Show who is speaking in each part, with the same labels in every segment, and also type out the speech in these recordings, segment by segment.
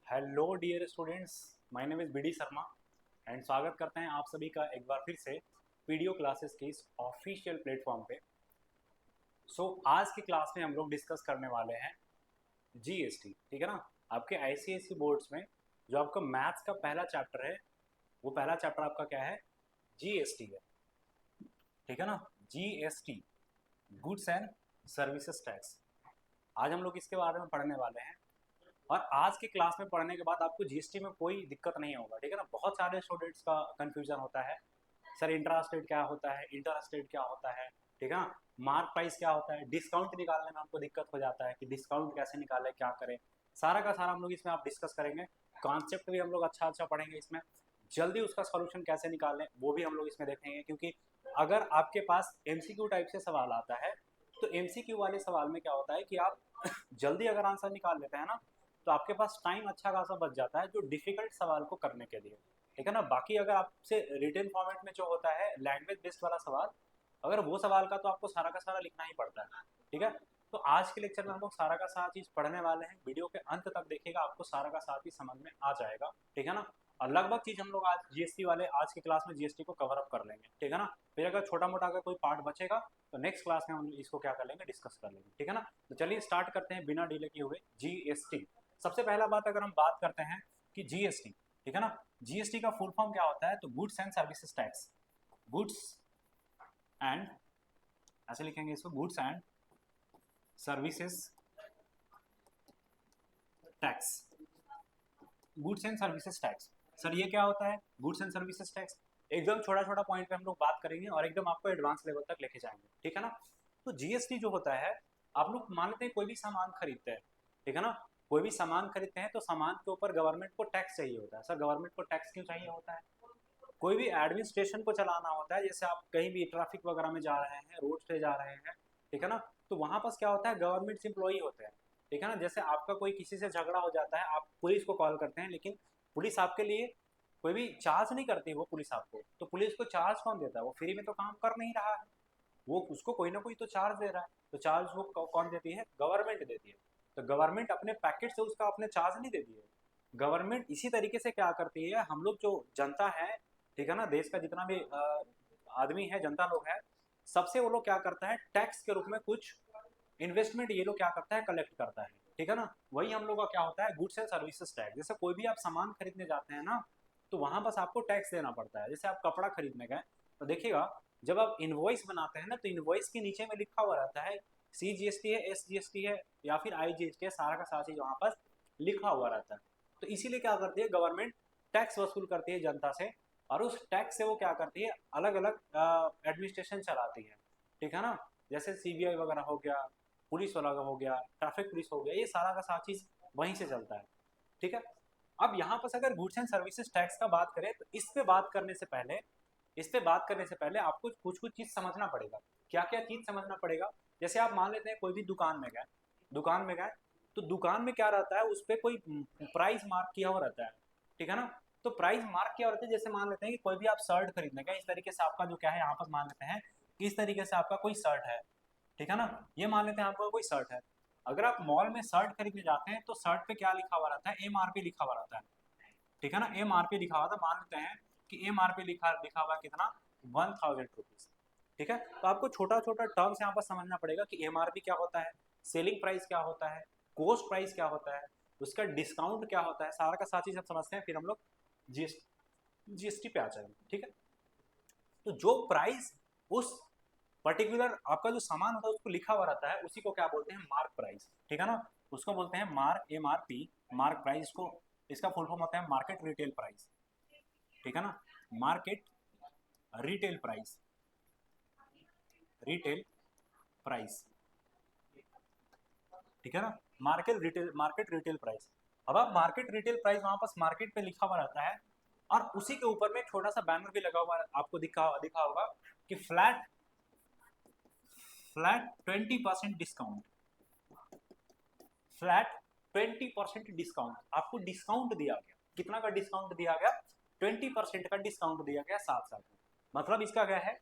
Speaker 1: Hello dear students, my name is B D Sharma and स्वागत करते हैं आप सभी का एक बार फिर से वीडियो क्लासेस के इस ऑफिशियल प्लेटफॉर्म पे। आज की क्लास में हम लोग डिस्कस करने वाले हैं जीएसटी। ठीक है ना। आपके आईसीएसई बोर्ड्स में जो आपका मैथ्स का पहला चैप्टर है, वो पहला चैप्टर आपका क्या है? जीएसटी है। ठीक है ना। GST, goods and services tax. आज हम लोग इसके बारे में पढ़ने वाले हैं और आज की क्लास में पढ़ने के बाद आपको जीएसटी में कोई दिक्कत नहीं होगा। ठीक है ना। बहुत सारे स्टूडेंट्स का कंफ्यूजन होता है, सर इंट्रा स्टेट क्या होता है, इंटर स्टेट क्या होता है, ठीक है ना, मार्क प्राइस क्या होता है, डिस्काउंट निकालने में हमको दिक्कत हो जाता है कि डिस्काउंट कैसे निकाले, क्या करें। सारा का सारा हम लोग इसमें आप डिस्कस करेंगे। कॉन्सेप्ट भी हम लोग अच्छा अच्छा पढ़ेंगे इसमें। जल्दी उसका सॉल्यूशन कैसे निकालें वो भी हम लोग इसमें देखेंगे, क्योंकि अगर आपके पास एमसीक्यू टाइप से सवाल आता है तो एमसीक्यू वाले सवाल में क्या होता है कि आप जल्दी अगर आंसर निकाल लेते हैं ना, तो आपके पास टाइम अच्छा खासा बच जाता है जो डिफिकल्ट सवाल को करने के लिए। ठीक है ना। बाकी अगर आपसे रिटन फॉर्मेट में जो होता है लैंग्वेज बेस्ड वाला सवाल, अगर वो सवाल का तो आपको सारा का सारा लिखना ही पड़ता है। ठीक है। तो आज के लेक्चर में हम लोग सारा का सारा चीज़ पढ़ने वाले हैं। वीडियो के अंत तक देखिएगा, आपको सारा का सारा चीज़ समझ में आ जाएगा। ठीक है ना। और लगभग चीज़ हम लोग आज जीएसटी वाले आज की क्लास में जीएसटी को कवर अप कर लेंगे। ठीक है ना। फिर अगर छोटा मोटा अगर कोई पार्ट बचेगा तो नेक्स्ट क्लास में हम इसको क्या कर लेंगे, डिस्कस कर लेंगे। ठीक है ना। तो चलिए स्टार्ट करते हैं बिना डिले किए हुए जीएसटी। सबसे पहला बात अगर हम बात करते हैं कि जीएसटी, ठीक है ना, जीएसटी का फुल फॉर्म क्या होता है, तो goods and services tax. Goods and, ऐसे लिखेंगे इसको, goods and services tax. Goods and services tax, sir ये क्या होता है गुड्स एंड सर्विसेज टैक्स? एकदम छोटा छोटा पॉइंट पे हम लोग बात करेंगे और एकदम आपको एडवांस लेवल तक लेके जाएंगे। ठीक है ना। तो जीएसटी जो होता है, आप लोग मान लेते हैं कोई भी सामान खरीदते हैं, ठीक है ना, कोई भी सामान खरीदते हैं तो सामान के ऊपर गवर्नमेंट को टैक्स चाहिए होता है। सर गवर्नमेंट को टैक्स क्यों चाहिए होता है? कोई भी एडमिनिस्ट्रेशन को चलाना होता है, जैसे आप कहीं भी ट्रैफिक वगैरह में जा रहे हैं, रोड से जा रहे हैं, ठीक है ना, तो वहाँ पर क्या होता है, गवर्नमेंट एम्प्लॉई होते हैं। ठीक है ना। जैसे आपका कोई किसी से झगड़ा हो जाता है, आप पुलिस को कॉल करते हैं, लेकिन पुलिस आपके लिए कोई भी चार्ज नहीं करती वो पुलिस आपको, तो पुलिस को चार्ज कौन देता है? वो फ्री में तो काम कर नहीं रहा है, वो उसको कोई ना कोई तो चार्ज दे रहा है। तो चार्ज वो कौन देती है? गवर्नमेंट देती है। तो गवर्नमेंट अपने पैकेट से उसका अपने चार्ज नहीं देती है। गवर्नमेंट इसी तरीके से क्या करती है, हम लोग जो जनता है, ठीक है ना, देश का जितना भी आदमी है, जनता लोग है, सबसे वो लोग क्या करता है, टैक्स के रूप में कुछ इन्वेस्टमेंट ये लोग क्या करता है, कलेक्ट करता है। ठीक है ना। वही हम लोग का क्या होता है, गुड्स एंड सर्विसेज टैक्स। जैसे कोई भी आप सामान खरीदने जाते हैं ना, तो वहां बस आपको टैक्स देना पड़ता है। जैसे आप कपड़ा खरीदने गए तो देखिएगा, जब आप इनवॉइस बनाते हैं ना, तो इनवॉइस के नीचे में लिखा हुआ रहता है CGST है, SGST है, या फिर IGST है, सारा का सारा चीज वहां पर लिखा हुआ रहता है। तो इसीलिए क्या करती है गवर्नमेंट, टैक्स वसूल करती है जनता से, और उस टैक्स से वो क्या करती है, अलग अलग एडमिनिस्ट्रेशन चलाती है। ठीक है ना। जैसे CBI वगैरह हो गया, पुलिस वाला हो गया, ट्रैफिक पुलिस हो गया, ये सारा का सारा चीज वहीं से चलता है। ठीक है। अब यहाँ पर अगर गुड्स एंड सर्विसेज टैक्स का बात करें तो इस पे बात करने से पहले आपको कुछ कुछ चीज समझना पड़ेगा। क्या क्या चीज समझना पड़ेगा? जैसे आप मान लेते हैं कोई भी दुकान में गए, तो दुकान में क्या रहता है, उस पर कोई प्राइस मार्क किया हुआ रहता है। ठीक है ना। तो प्राइस मार्क किया रहता है, जैसे मान लेते हैं कि कोई भी आप शर्ट खरीदने गए, इस तरीके से आपका जो क्या है, यहाँ पर मान लेते हैं कि इस तरीके से आपका कोई शर्ट है। ठीक है ना। ये मान लेते हैं आपका कोई शर्ट है। अगर आप मॉल में शर्ट खरीदने जाते हैं तो शर्ट पे क्या लिखा हुआ रहता है, MRP लिखा हुआ रहता है। ठीक है ना। MRP लिखा हुआ था, मान लेते हैं कि MRP लिखा लिखा हुआ कितना, 1000 रुपीज। ठीक है। तो आपको छोटा छोटा टर्म्स यहाँ पर समझना पड़ेगा कि MRP क्या होता है, सेलिंग प्राइस क्या होता है, कोस्ट प्राइस क्या होता है, उसका डिस्काउंट क्या होता है, सारा का सारा चीज हम समझते हैं, फिर हम लोग जीएसटी पे आ जाएंगे। ठीक है। तो जो प्राइस उस पर्टिकुलर आपका जो सामान होता है उसको लिखा हुआ रहता है, उसी को क्या बोलते हैं, मार्क प्राइस। ठीक है ना। उसको बोलते हैं मार्क, MRP, मार्क प्राइस को, इसका फुल फॉर्म होता है मार्केट रिटेल प्राइस। ठीक है ना। Market retail price, retail price. ठीक है ना। Market retail price. अब आप मार्केट रिटेल प्राइस, वहां पास मार्केट पे लिखा हुआ रहता है, और उसी के ऊपर में एक छोटा सा बैनर भी लगा हुआ आपको दिखा दिखा होगा कि flat flat 20% discount, flat 20% discount. आपको डिस्काउंट दिया गया, कितना का डिस्काउंट दिया गया, 20% का डिस्काउंट दिया गया साथ साथ में। मतलब इसका क्या है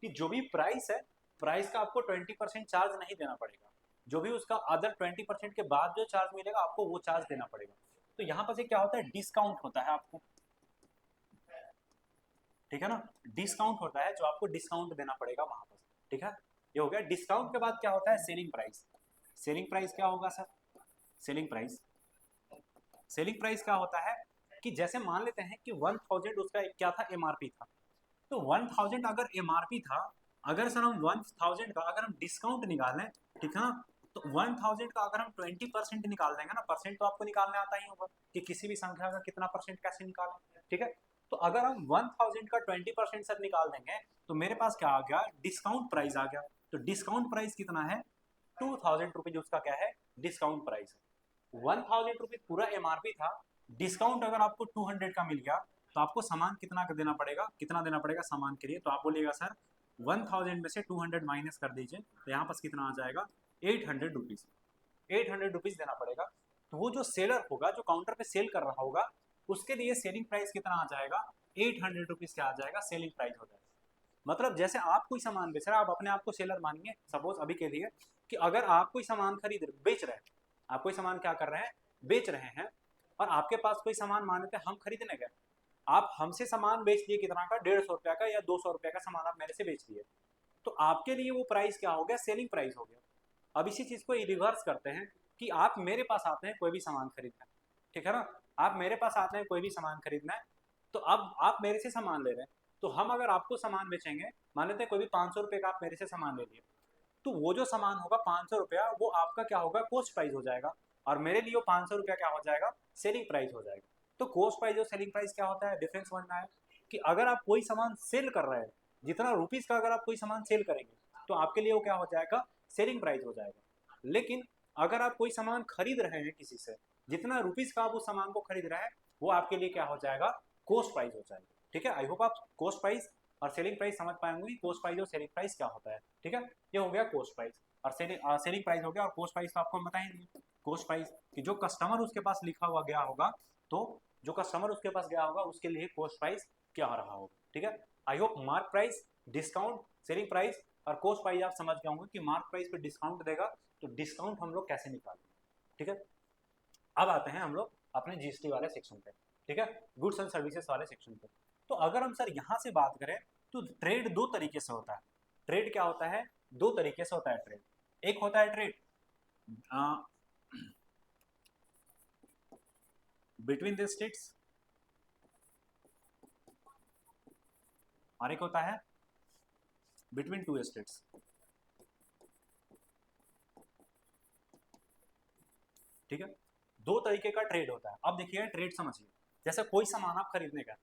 Speaker 1: कि जो भी प्राइस है, प्राइस का आपको 20% चार्ज नहीं देना पड़ेगा, जो भी उसका अदर 20% के बाद जो चार्ज मिलेगा आपको वो चार्ज देना पड़ेगा। तो यहाँ पर से क्या होता है, डिस्काउंट होता है आपको, ठीक है ना, डिस्काउंट होता है जो आपको डिस्काउंट देना पड़ेगा वहां पर, ठीक है। ये हो गया। डिस्काउंट के बाद क्या होता है, सेलिंग प्राइस। सेलिंग प्राइस क्या होगा sir, selling price, selling price क्या होता है कि जैसे मान लेते हैं कि 1000 उसका क्या था, एमआरपी था। तो 1000 अगर एमआरपी था, अगर सर हम 1000 का अगर हम डिस्काउंट निकालें, ठीक है ना, तो 1000 का अगर हम 20% निकाल देंगे ना, परसेंट तो आपको निकालने आता ही होगा कि किसी भी संख्या का कितना परसेंट कैसे निकालें, ठीक है। तो अगर हम 1000 का 20% सर निकाल देंगे तो मेरे पास क्या आ गया, डिस्काउंट प्राइस आ गया। तो डिस्काउंट प्राइस कितना है, 2000 रुपीज उसका क्या है, डिस्काउंट प्राइस है। 1000 रुपीज पूरा एमआरपी था, डिस्काउंट अगर आपको 200 का मिल गया तो आपको सामान कितना देना पड़ेगा, कितना देना पड़ेगा सामान के लिए, तो आप बोलिएगा सर 1000 में से 200 माइनस कर दीजिए, तो यहाँ पास कितना आ जाएगा, 800 रुपीज, 800 रुपीज देना पड़ेगा। तो वो जो सेलर होगा, जो काउंटर पे सेल कर रहा होगा, उसके लिए सेलिंग प्राइस कितना आ जाएगा, 800 रुपीज क्या आ जाएगा, सेलिंग प्राइस हो जाएगा। मतलब जैसे आप कोई सामान बेच रहे हैं, आप अपने आप को सेलर मानिए सपोज अभी के लिए, कि अगर आप कोई सामान खरीद बेच रहे हैं, आप कोई सामान क्या कर रहे हैं, बेच रहे हैं, और आपके पास कोई सामान मान लेते हैं हम खरीदने गए, आप हमसे सामान बेच दिए कितना का, 150 रुपया का या 200 रुपया का सामान आप मेरे से बेच दिए, तो आपके लिए वो प्राइस क्या हो गया, सेलिंग प्राइस हो गया। अब इसी चीज को रिवर्स करते हैं कि आप मेरे पास आते हैं कोई भी सामान खरीदना है, ठीक है ना, आप मेरे पास आते हैं कोई भी सामान खरीदना है, तो अब आप मेरे से सामान ले रहे हैं, तो हम अगर आपको सामान बेचेंगे, मान लेते हैं कोई भी 500 रुपये का आप मेरे से सामान ले लिए, तो वो जो सामान होगा 500 रुपया, वो आपका क्या होगा, कॉस्ट प्राइस हो जाएगा, और मेरे लिए वो 500 रुपया क्या हो जाएगा, सेलिंग प्राइस हो जाएगा। तो कॉस्ट प्राइस और सेलिंग प्राइस क्या होता है, डिफरेंस समझ में आया कि अगर आप कोई सामान सेल कर रहे हैं, जितना रुपीज का अगर आप कोई सामान सेल करेंगे तो आपके लिए वो क्या हो जाएगा, सेलिंग प्राइस हो जाएगा। लेकिन अगर आप कोई सामान खरीद रहे हैं किसी से, जितना रुपीज का आप उस सामान को खरीद रहे हैं, वो आपके लिए क्या हो जाएगा, कॉस्ट प्राइस हो जाएगा, ठीक है। आई होप आप कॉस्ट प्राइस और सेलिंग प्राइस समझ पाएंगे, कॉस्ट प्राइस और सेलिंग प्राइस क्या होता है, ठीक है। ये हो गया कॉस्ट प्राइस और सेलिंग प्राइस हो गया, और कॉस्ट प्राइस तो आपको हम बताएंगे, कॉस्ट प्राइस कि जो कस्टमर उसके पास लिखा हुआ गया होगा, तो जो कस्टमर उसके पास गया होगा उसके लिए कॉस्ट प्राइस क्या रहा होगा, ठीक है। I hope mark price, discount, selling price और कॉस्ट प्राइस आप समझ गए होंगे कि मार्क प्राइस पे डिस्काउंट देगा तो डिस्काउंट हम लोग कैसे निकालेंगे, ठीक है। अब आते हैं हम लोग अपने जीएसटी वाले सेक्शन पे, ठीक है, गुड्स एंड सर्विसेज वाले सेक्शन पे। तो अगर हम सर यहाँ से बात करें तो ट्रेड दो तरीके से होता है। ट्रेड क्या होता है, दो तरीके से होता है ट्रेड। एक होता है ट्रेड बिटवीन द स्टेट्स, और एक होता है बिटवीन टू स्टेट्स, ठीक है। दो तरीके का ट्रेड होता है। अब देखिए ट्रेड समझिए, जैसे कोई सामान आप खरीदने का,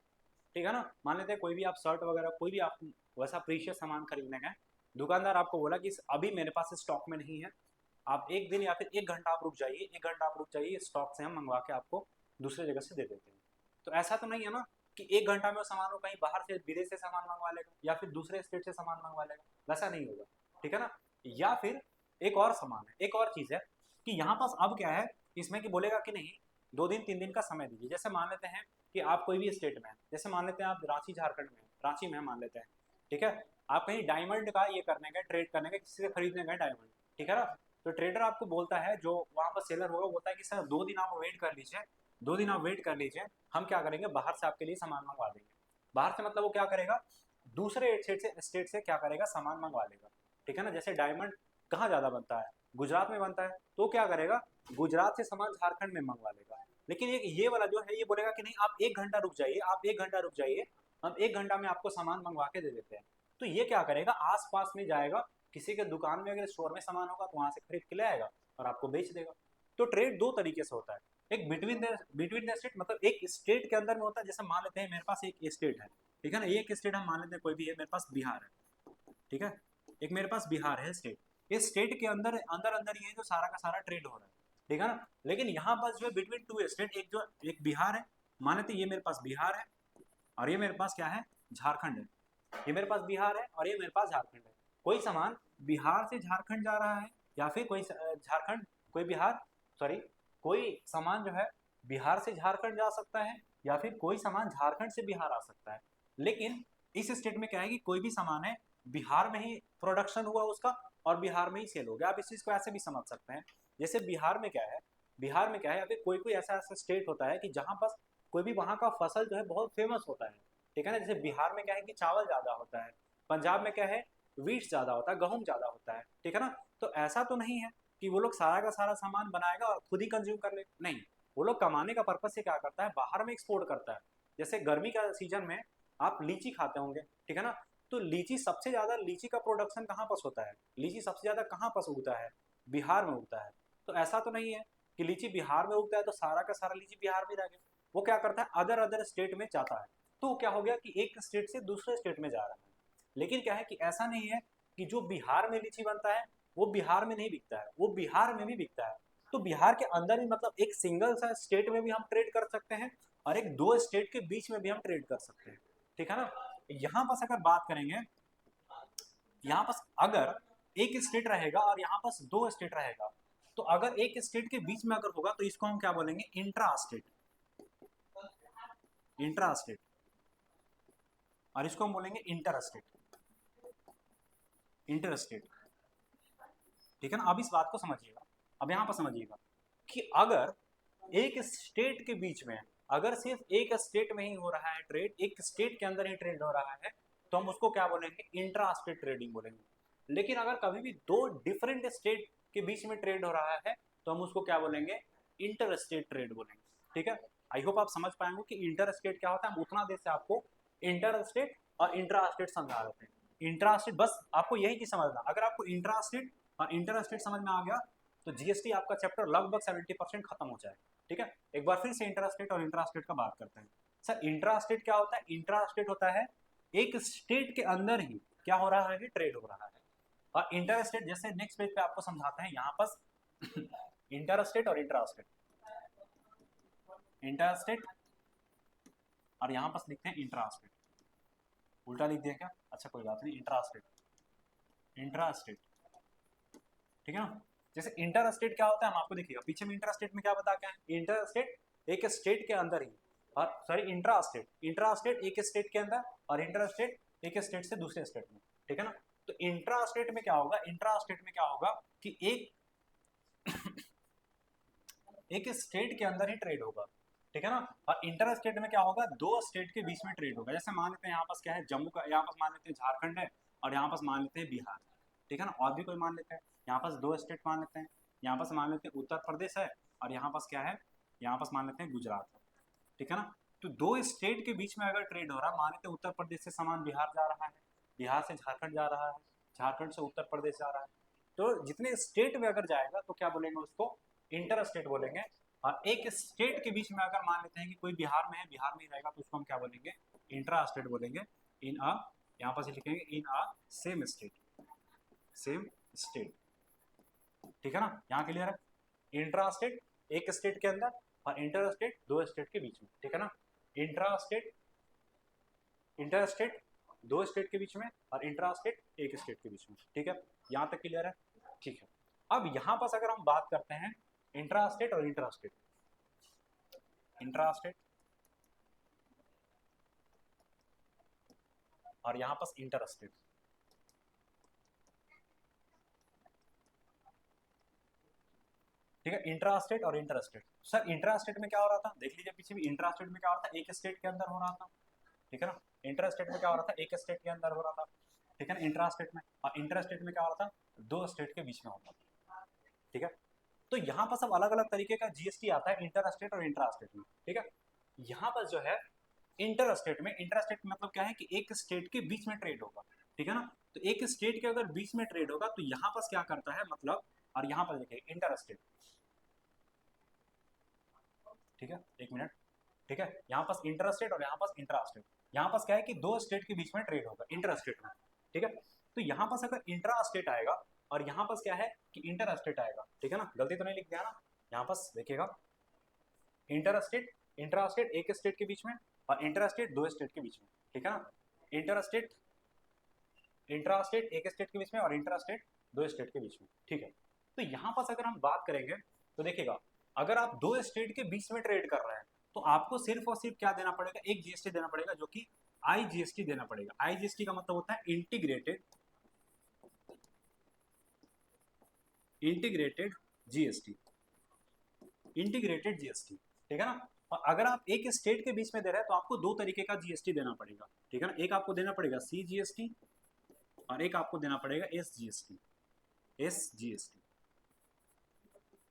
Speaker 1: ठीक है ना, मान लेते हैं कोई भी आप शर्ट वगैरह कोई भी आप वैसा प्रीशियस सामान खरीदने गए, दुकानदार आपको बोला कि अभी मेरे पास स्टॉक में नहीं है, आप एक दिन या फिर एक घंटा आप रुक जाइए, एक घंटा आप रुक जाइए, स्टॉक से हम मंगवा के आपको दूसरे जगह से दे देते हैं। तो ऐसा तो नहीं है ना कि एक घंटा में वो सामान वो कहीं बाहर से विदेश से सामान मंगवा लेगा या फिर दूसरे स्टेट से सामान मंगवा लेगा, वैसा नहीं होगा, ठीक है ना। या फिर एक और सामान है, एक और चीज़ है कि यहाँ पास अब क्या है इसमें कि बोलेगा कि नहीं 2 दिन 3 दिन का समय दीजिए। जैसे मान लेते हैं कि आप कोई भी स्टेट में हैं, जैसे मान लेते हैं आप रांची झारखंड में, रांची में मान लेते हैं, ठीक है, आप कहीं डायमंड का ये करने गए, ट्रेड करने गए, किसी से खरीदने गए डायमंड, ठीक है ना, तो ट्रेडर आपको बोलता है, जो वहाँ पर सेलर होगा बोलता है कि सर 2 दिन आप वेट कर लीजिए, 2 दिन आप वेट कर लीजिए, हम क्या करेंगे बाहर से आपके लिए सामान मंगवा देंगे। बाहर से मतलब वो क्या करेगा, दूसरे स्टेट से क्या करेगा, सामान मंगवा लेगा, ठीक है ना। जैसे डायमंड कहाँ ज़्यादा बनता है, गुजरात में बनता है, तो क्या करेगा गुजरात से सामान झारखंड में मंगवा लेगा। लेकिन ये वाला जो है ये बोलेगा कि नहीं आप एक घंटा रुक जाइए, आप एक घंटा रुक जाइए, हम एक घंटा में आपको सामान मंगवा के दे देते हैं। तो ये क्या करेगा, आस पास में जाएगा, किसी के दुकान में अगर स्टोर में सामान होगा तो वहां से खरीद के ले आएगा और आपको बेच देगा। तो ट्रेड दो तरीके से होता है, एक बिटवीन द स्टेट, मतलब एक स्टेट के अंदर में होता है। जैसे मान लेते हैं मेरे पास एक स्टेट है, ठीक है ना, एक स्टेट हम मान लेते हैं कोई भी है, मेरे पास बिहार है, ठीक है, एक मेरे पास बिहार है स्टेट, इस स्टेट के अंदर अंदर अंदर ये जो सारा का सारा ट्रेड हो रहा है, ठीक है ना। लेकिन यहाँ पास जो है बिटवीन टू स्टेट, एक जो एक बिहार है, मान लेते ये मेरे पास बिहार है और ये मेरे पास क्या है, झारखंड है, ये मेरे पास बिहार है और ये मेरे पास झारखंड है। कोई सामान बिहार से झारखंड जा रहा है, या फिर कोई झारखंड कोई बिहार, सॉरी, कोई सामान जो है बिहार से झारखंड जा सकता है, या फिर कोई सामान झारखंड से बिहार आ सकता है। लेकिन इस स्टेट में क्या है कि कोई भी सामान है बिहार में ही प्रोडक्शन हुआ उसका और बिहार में ही सेल हो गया। आप इस चीज को ऐसे भी समझ सकते हैं, जैसे बिहार में क्या है बिहार में क्या है, अभी कोई कोई ऐसा ऐसा स्टेट होता है कि जहाँ पर कोई भी वहाँ का फसल जो है बहुत फेमस होता है, ठीक है ना। जैसे बिहार में क्या है कि चावल ज़्यादा होता है, पंजाब में क्या है वीट ज़्यादा होता है, गेहूँ ज़्यादा होता है, ठीक है ना। तो ऐसा तो नहीं है कि वो लोग सारा का सारा सामान बनाएगा और खुद ही कंज्यूम कर ले, नहीं। वो लोग कमाने का पर्पज से क्या करता है, बाहर में एक्सपोर्ट करता है। जैसे गर्मी का सीजन में आप लीची खाते होंगे, ठीक है ना। तो लीची सबसे ज़्यादा, लीची का प्रोडक्शन कहाँ पर होता है, लीची सबसे ज़्यादा कहाँ पर उगता है, बिहार में उगता है। तो ऐसा तो नहीं है कि लीची बिहार में उगता है तो सारा का सारा लीची बिहार में रह गया। वो क्या करता है, अदर अदर स्टेट में जाता है। तो क्या हो गया कि एक स्टेट से दूसरे स्टेट में जा रहा है। लेकिन क्या है कि ऐसा नहीं है कि जो बिहार में लीची बनता है वो बिहार में नहीं बिकता है, वो बिहार में भी बिकता है। तो बिहार के अंदर ही मतलब एक सिंगल सा स्टेट में भी हम ट्रेड कर सकते हैं और एक दो स्टेट के बीच में भी हम ट्रेड कर सकते हैं, ठीक है ना। यहाँ पर अगर बात करेंगे, यहाँ पास अगर एक स्टेट रहेगा और यहाँ पास दो स्टेट रहेगा, तो अगर एक स्टेट के बीच में अगर होगा तो इसको हम क्या बोलेंगे, इंट्रा स्टेट, इंट्रा स्टेट। और इसको हम बोलेंगे इंटर स्टेट, इंटर स्टेट, ठीक है ना। अब इस बात को समझिएगा, अब यहाँ पर समझिएगा कि अगर एक स्टेट के बीच में, अगर सिर्फ एक स्टेट में ही हो रहा है ट्रेड, एक स्टेट के अंदर ही ट्रेड हो रहा है, तो हम उसको क्या बोलेंगे, इंट्रा स्टेट ट्रेडिंग बोलेंगे। लेकिन अगर कभी भी दो डिफरेंट स्टेट के बीच में ट्रेड हो रहा है तो हम उसको क्या बोलेंगे, इंटर स्टेट ट्रेड बोलेंगे, ठीक है। आई होप आप समझ पाएंगे कि इंटर स्टेट क्या होता है। हम उतना देर से आपको इंटर स्टेट और इंट्रा स्टेट समझा देते हैं। इंट्रा स्टेट बस आपको यही चीज समझना, अगर आपको इंट्रा स्टेट और इंटर स्टेट समझ में आ गया तो जीएसटी आपका चैप्टर लगभग 70% खत्म हो जाए, ठीक है। एक बार फिर से इंट्रा स्टेट और इंट्रा स्टेट का बात करते हैं। सर इंट्रा स्टेट क्या होता है, इंट्रा स्टेट होता है एक स्टेट के अंदर ही क्या हो रहा है, ट्रेड हो रहा है। और इंटर स्टेट जैसे नेक्स्ट पेज पे आपको समझाते हैं, यहाँ पर इंटर स्टेट और इंट्रा स्टेट, इंटर स्टेट और यहाँ पर लिखते हैं इंट्रा स्टेट। उल्टा लिख दिया क्या, अच्छा कोई बात नहीं, इंट्रा स्टेट, इंट्रा स्टेट, ठीक है ना। जैसे इंटर स्टेट क्या होता है हम आपको देखिएगा, पीछे में इंटर स्टेट में क्या बता के हैं, इंटर स्टेट एक स्टेट के अंदर ही, और sorry intra state, intra state एक स्टेट के अंदर और इंटर स्टेट एक स्टेट से दूसरे स्टेट में, ठीक है ना। तो इंट्रा स्टेट में क्या होगा, इंट्रा स्टेट में क्या होगा कि एक एक स्टेट के अंदर ही ट्रेड होगा, ठीक है ना। और इंटर स्टेट में क्या होगा, दो स्टेट के बीच में ट्रेड होगा। जैसे मान लेते हैं यहाँ पास क्या है, जम्मू का, यहाँ पास मान लेते हैं झारखंड है और यहाँ पास मान लेते हैं बिहार, ठीक है ना। और भी कोई मान लेते हैं, यहाँ पास दो स्टेट मान लेते हैं, यहाँ पास मान लेते हैं उत्तर प्रदेश है और यहाँ पास क्या है, यहाँ पास मान लेते हैं गुजरात है, ठीक है ना। तो दो स्टेट के बीच में अगर ट्रेड हो रहा है, मान लेते हैं उत्तर प्रदेश से सामान बिहार जा रहा है, बिहार से झारखंड जा रहा है, झारखंड से उत्तर प्रदेश जा रहा है, तो जितने स्टेट में अगर जाएगा तो क्या बोलेंगे उसको, इंटर स्टेट बोलेंगे। और एक स्टेट के बीच में अगर मान लेते हैं कि कोई बिहार में है, बिहार में ही रहेगा, तो उसको हम क्या बोलेंगे, इंट्रा स्टेट बोलेंगे। इन अ, यहाँ पर लिखेंगे in uh same state, same state, ठीक है ना। यहाँ क्लियर है, इंट्रा स्टेट एक स्टेट के अंदर और इंटर स्टेट दो स्टेट के बीच में, ठीक है ना। इंट्रा स्टेट, इंटर स्टेट दो स्टेट के बीच में और इंट्रा स्टेट एक स्टेट के बीच में, ठीक है। यहाँ तक क्लियर है, ठीक है। अब यहाँ पर अगर हम बात करते हैं इंट्रा स्टेट और इंट्रा स्टेट, इंट्रा स्टेट और यहाँ पर इंटर स्टेट, ठीक है। इंट्रा स्टेट और inter state, sir intra state में क्या हो रहा था, देख लीजिए पीछे भी, इंट्रा स्टेट में क्या हो रहा था, एक स्टेट के अंदर हो रहा था, ठीक है ना। इंटर स्टेट में क्या हो रहा था, एक स्टेट के अंदर हो रहा था, ठीक है ना, इंट्रा स्टेट में। और इंटर स्टेट में क्या हो रहा था, दो स्टेट के बीच में होता था, ठीक है। तो यहाँ पर सब अलग अलग तरीके का जीएसटी आता है इंटर स्टेट और इंट्रा स्टेट में, ठीक है। यहाँ पर जो है इंटर स्टेट में, इंटर स्टेट मतलब क्या है कि एक स्टेट के बीच में ट्रेड होगा, ठीक है ना। तो एक स्टेट के अगर बीच में ट्रेड होगा तो यहाँ पर क्या करता है मतलब, और यहाँ पर देखिए इंटर स्टेट, ठीक है, एक मिनट, ठीक है। यहाँ पास इंटर स्टेट और यहाँ पास इंट्रा स्टेट, यहाँ पास क्या है कि दो स्टेट के बीच में ट्रेड होगा इंटर स्टेट में, ठीक है। तो यहाँ पास अगर इंट्रा स्टेट आएगा और यहाँ पास क्या है कि इंटर स्टेट आएगा, ठीक है ना, गलती तो नहीं लिख दिया ना। यहाँ पास देखिएगा इंटर स्टेट, इंट्रा स्टेट एक स्टेट के बीच में और इंटर स्टेट दो स्टेट के बीच में, ठीक है ना। इंटर स्टेट, इंट्रा स्टेट एक स्टेट के बीच में और इंट्रा स्टेट दो स्टेट के बीच में, ठीक है। तो यहाँ पास अगर हम बात करेंगे तो देखिएगा, अगर आप दो स्टेट के बीच में ट्रेड कर रहे हैं तो आपको सिर्फ और सिर्फ क्या देना पड़ेगा, एक जीएसटी देना पड़ेगा, जो कि आईजीएसटी देना पड़ेगा। आईजीएसटी का मतलब होता है integrated, integrated GST, integrated GST, ठीक है ना। और अगर आप एक स्टेट के बीच में दे रहे हैं तो आपको दो तरीके का जीएसटी देना पड़ेगा, ठीक है ना। एक आपको देना पड़ेगा सीजीएसटी और एक आपको देना पड़ेगा एसजीएसटी, एसजीएसटी,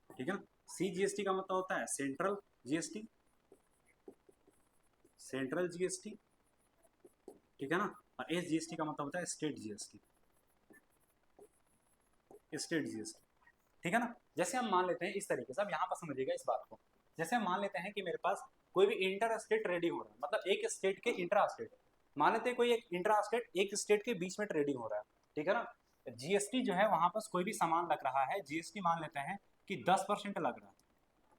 Speaker 1: ठीक है ना। सीजीएसटी का मतलब होता है सेंट्रल जीएसटी, सेंट्रल जीएसटी, ठीक है ना। और एसजीएसटी का मतलब होता है स्टेट जीएसटी, स्टेट जीएसटी, ठीक है ना। जैसे हम मान लेते हैं इस तरीके से, अब यहाँ पर समझिएगा इस बात को। जैसे हम मान लेते हैं कि मेरे पास कोई भी इंटर स्टेट ट्रेडिंग हो रहा है, मतलब एक स्टेट के इंट्रा स्टेट, मान लेते हैं कोई एक इंट्रा स्टेट एक स्टेट के बीच में ट्रेडिंग हो रहा है, ठीक है ना। जीएसटी जो है वहां पर कोई भी सामान लग रहा है, जीएसटी मान लेते हैं कि 10% लग रहा है,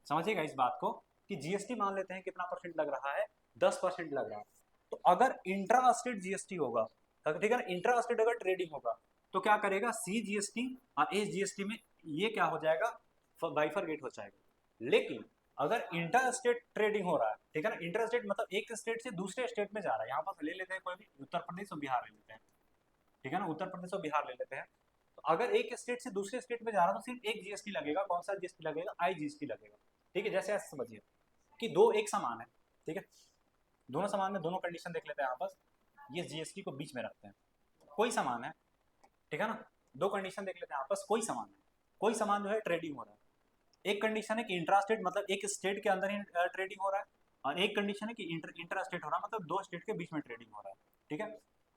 Speaker 1: समझिएगा इस बात को कि जीएसटी मान लेते हैं कितना परसेंट लग रहा है, 10% लग रहा है। तो अगर इंट्रा स्टेट जीएसटी होगा, ठीक है ना, इंट्रा स्टेट अगर ट्रेडिंग होगा तो क्या करेगा, सी जीएसटी और एस जीएसटी में ये क्या हो जाएगा, बाइफरगेट हो जाएगा। लेकिन अगर इंटर स्टेट ट्रेडिंग हो रहा है, ठीक है ना, इंटर स्टेट मतलब एक स्टेट से दूसरे स्टेट में जा रहा है, यहाँ पर ले लेते हैं कोई भी उत्तर प्रदेश और बिहार ले लेते हैं, ठीक है ना, उत्तर प्रदेश और बिहार ले लेते हैं। तो अगर एक स्टेट से दूसरे स्टेट में जा रहा है तो सिर्फ एक जीएसटी लगेगा, कौन सा जीएसटी लगेगा, आई जीएसटी लगेगा, ठीक है। जैसे ऐसे समझिए कि दो एक समान है, ठीक है, दोनों समान में दोनों कंडीशन देख लेते हैं आपस, ये जीएसटी को बीच में रखते हैं, कोई समान है, ठीक है ना, दो कंडीशन देख लेते हैं आपस, कोई समान है, कोई समान जो है ट्रेडिंग हो रहा है। एक कंडीशन है कि इंट्रा स्टेट मतलब एक स्टेट के अंदर ही ट्रेडिंग हो रहा है, और एक कंडीशन है कि इंटर स्टेट हो रहा है मतलब दो स्टेट के बीच में ट्रेडिंग हो रहा है, ठीक है।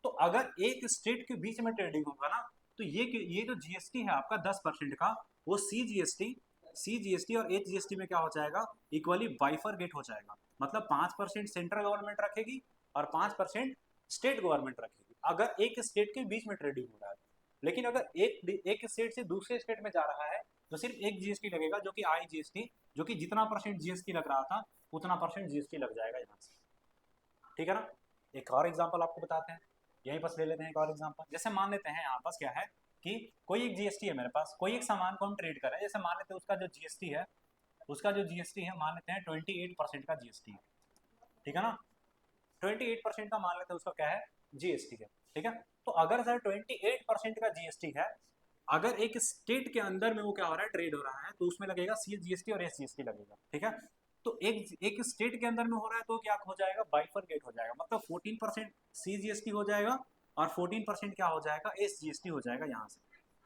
Speaker 1: तो अगर एक स्टेट के बीच में ट्रेडिंग होगा ना, तो ये जो जीएसटी है आपका 10% का, वो सी जीएसटी और एच जीएसटी में क्या हो जाएगा, इक्वली बाइफरगेट हो जाएगा। मतलब 5% सेंट्रल गवर्नमेंट रखेगी और 5% स्टेट गवर्नमेंट रखेगी, अगर एक स्टेट के बीच में ट्रेडिंग हो रहा है। लेकिन अगर एक स्टेट से दूसरे स्टेट में जा रहा है तो सिर्फ एक जीएसटी लगेगा, जो कि आई जीएसटी, जो कि जितना परसेंट जीएसटी लग रहा था उतना परसेंट जीएसटी लग जाएगा यहाँ से, ठीक है ना। एक और एग्जांपल आपको बताते हैं, यहीं पास ले लेते हैं एक और एग्जांपल। जैसे मान लेते हैं यहाँ पास क्या है कि कोई एक जीएसटी है मेरे पास, कोई एक सामान को हम ट्रेड कर रहे हैं, जैसे मान लेते हैं उसका जो जीएसटी है, उसका जो जीएसटी है मान लेते हैं 28% का जीएसटी है, ठीक है ना। 28% का मान लेते हैं उसका क्या है, जीएसटी है, ठीक है। तो अगर सर 28% का जीएसटी है, अगर एक स्टेट के अंदर में वो क्या हो रहा है, ट्रेड हो रहा है, तो उसमें लगेगा सी जीएसटी और एस जीएसटी लगेगा, ठीक है। तो एक स्टेट के अंदर में हो रहा है तो क्या हो जाएगा, बाइफरगेट हो जाएगा, मतलब 14% सी जीएसटी हो जाएगा और 14% क्या हो जाएगा, एस जीएसटी हो जाएगा यहाँ से।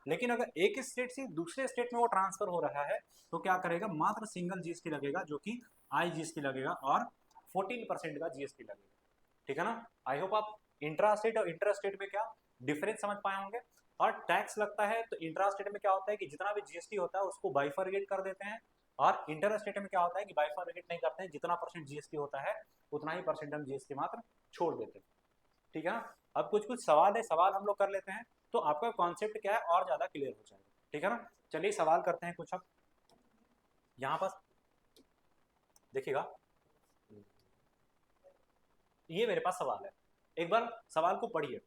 Speaker 1: लेकिन अगर एक स्टेट से दूसरे स्टेट में वो ट्रांसफर हो रहा है तो क्या करेगा, मात्र सिंगल जीएसटी लगेगा, जो कि आई जीएसटी लगेगा, और 14% का जीएसटी लगेगा, ठीक है ना। आई होप आप इंट्रा स्टेट और इंटर स्टेट में क्या डिफरेंस समझ पाए होंगे। और टैक्स लगता है तो इंट्रा स्टेट में क्या होता है कि जितना भी जीएसटी होता है उसको बाइफरगेट कर देते हैं, और इंटर स्टेट में क्या होता है कि बाइफरगेट नहीं करते हैं, जितना परसेंट जीएसटी होता है उतना ही परसेंट हम जीएसटी मात्र छोड़ देते हैं, ठीक है ना। अब कुछ कुछ सवाल है, सवाल हम लोग कर लेते हैं तो आपका कॉन्सेप्ट क्या है और ज्यादा क्लियर हो जाएगा, ठीक है ना। चलिए सवाल करते हैं कुछ। अब यहाँ पर देखिएगा, ये मेरे पास सवाल है, एक बार सवाल को पढ़िए।